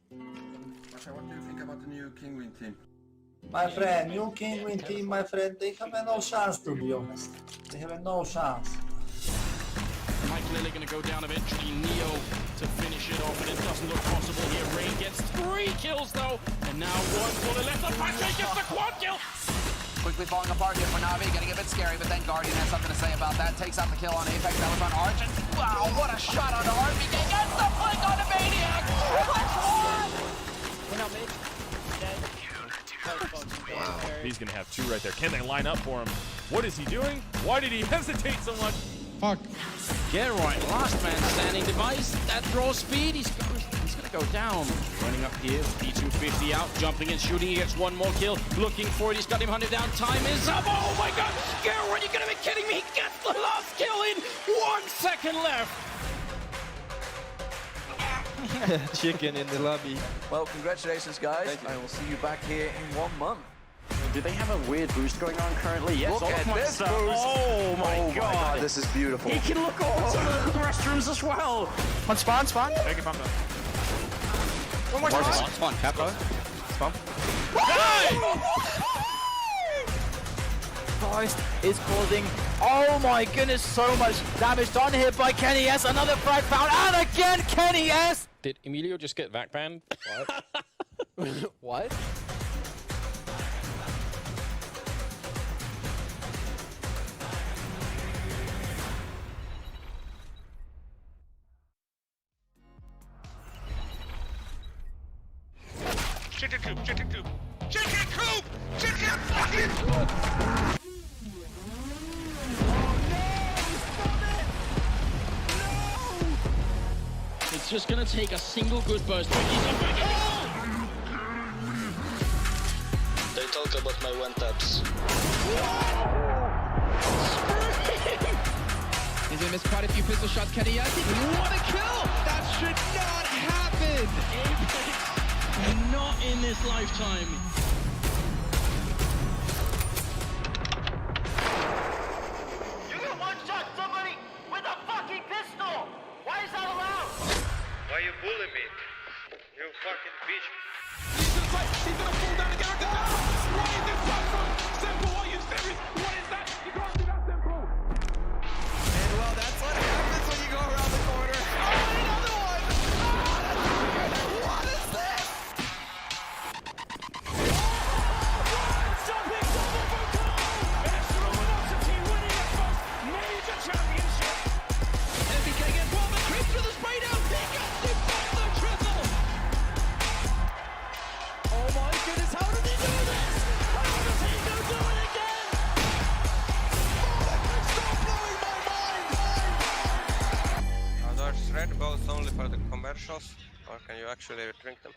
What do you think about the new team. My friend, you king win team, my friend, they have no chance, to be honest. They have no chance. Mike Lily going to go down eventually. Neo to finish it off, and it doesn't look possible here. Rain gets 3 kills though, and now 1 bullet left. The Patrick gets the quad kill. Quickly falling apart here for Na'Vi, getting a bit scary, but then Guardian has something to say about that. Takes out the kill on Apex, that was on Arch, and wow, what a shot on RPK. Gets the flick on the Maniac! Wow. He's going to have 2 right there. Can they line up for him? What is he doing? Why did he hesitate so much? Fuck. Get right, last man standing device. That draws speed. He's going to go down. Running up here, P250 out, jumping and shooting. He gets 1 more kill. Looking for it. He's got him hunted down. Time is up. Oh my god. Garrett, you going to be kidding me? He gets the last kill in 1 second left. Chicken in the lobby. Well, congratulations, guys. I will see you back here in 1 month. Do they have a weird boost going on currently? Yes, Look all at of my this stuff. boost. Oh my god. This is beautiful. He can look all some of the restrooms as well. On spawn. Take it, One more spawn. Spawn, Capo. Spawn. Christ is causing, oh my goodness, so much damage done here by Kenny S. Another frag found, and again Kenny S. Did Emilio just get vac banned? What? What? Chicken coop! Chicken coop! Chicken coop! Chicken fucking coop! It's just going to take a single good burst. They talk about my one taps. He's gonna miss quite a few pistol shots. Kenny S. What a kill! That should not happen! Apex, not in this lifetime. You can one-shot somebody with a fucking pistol! Why is that allowed? Why you bully me? You fucking bitch. He's gonna fall down again. What is this platform? Simple, are you serious? What is that? You can't do that, Simple. And well, that's what happens when you go around the corner. Oh, another one! Oh, what is this? Jumping double for goal! Extra velocity winning a major championship. MBK gets one, but Chris with the spray down. He gets the triple! Oh my goodness, how did he do this? How does he do it again? Stop blowing my mind! Are those Red Bulls only for the commercials, or can you actually drink them?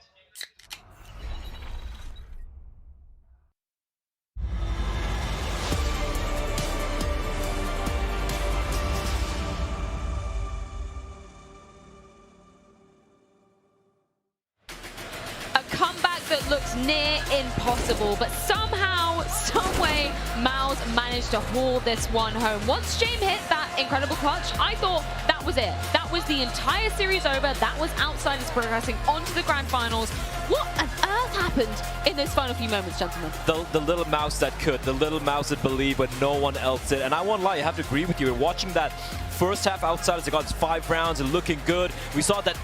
A comeback that looks near impossible, but somehow, someway, Mouz managed to haul this one home. Once James hit that incredible clutch, I thought that was it. That was the entire series over. That was Outsiders progressing onto the grand finals. What on earth happened in those final few moments, gentlemen? The little mouse that could, the little mouse that believed when no one else did. And I won't lie, I have to agree with you. We're watching that first half Outsiders, they got 5 rounds and looking good. We saw that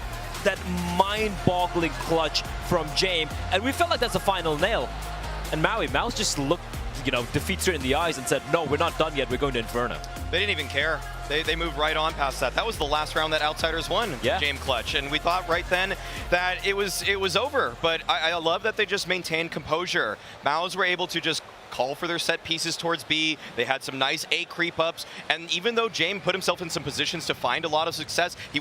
mind-boggling clutch from James, and we felt like that's a final nail. And Mouz just looked, defeat straight in the eyes and said, no, we're not done yet, we're going to Inferno. They didn't even care. They moved right on past that. That was the last round that Outsiders won, James Clutch. And we thought right then that it was over. But I love that they just maintained composure. Mouz were able to just call for their set pieces towards B. They had some nice A creep ups. And even though James put himself in some positions to find a lot of success, he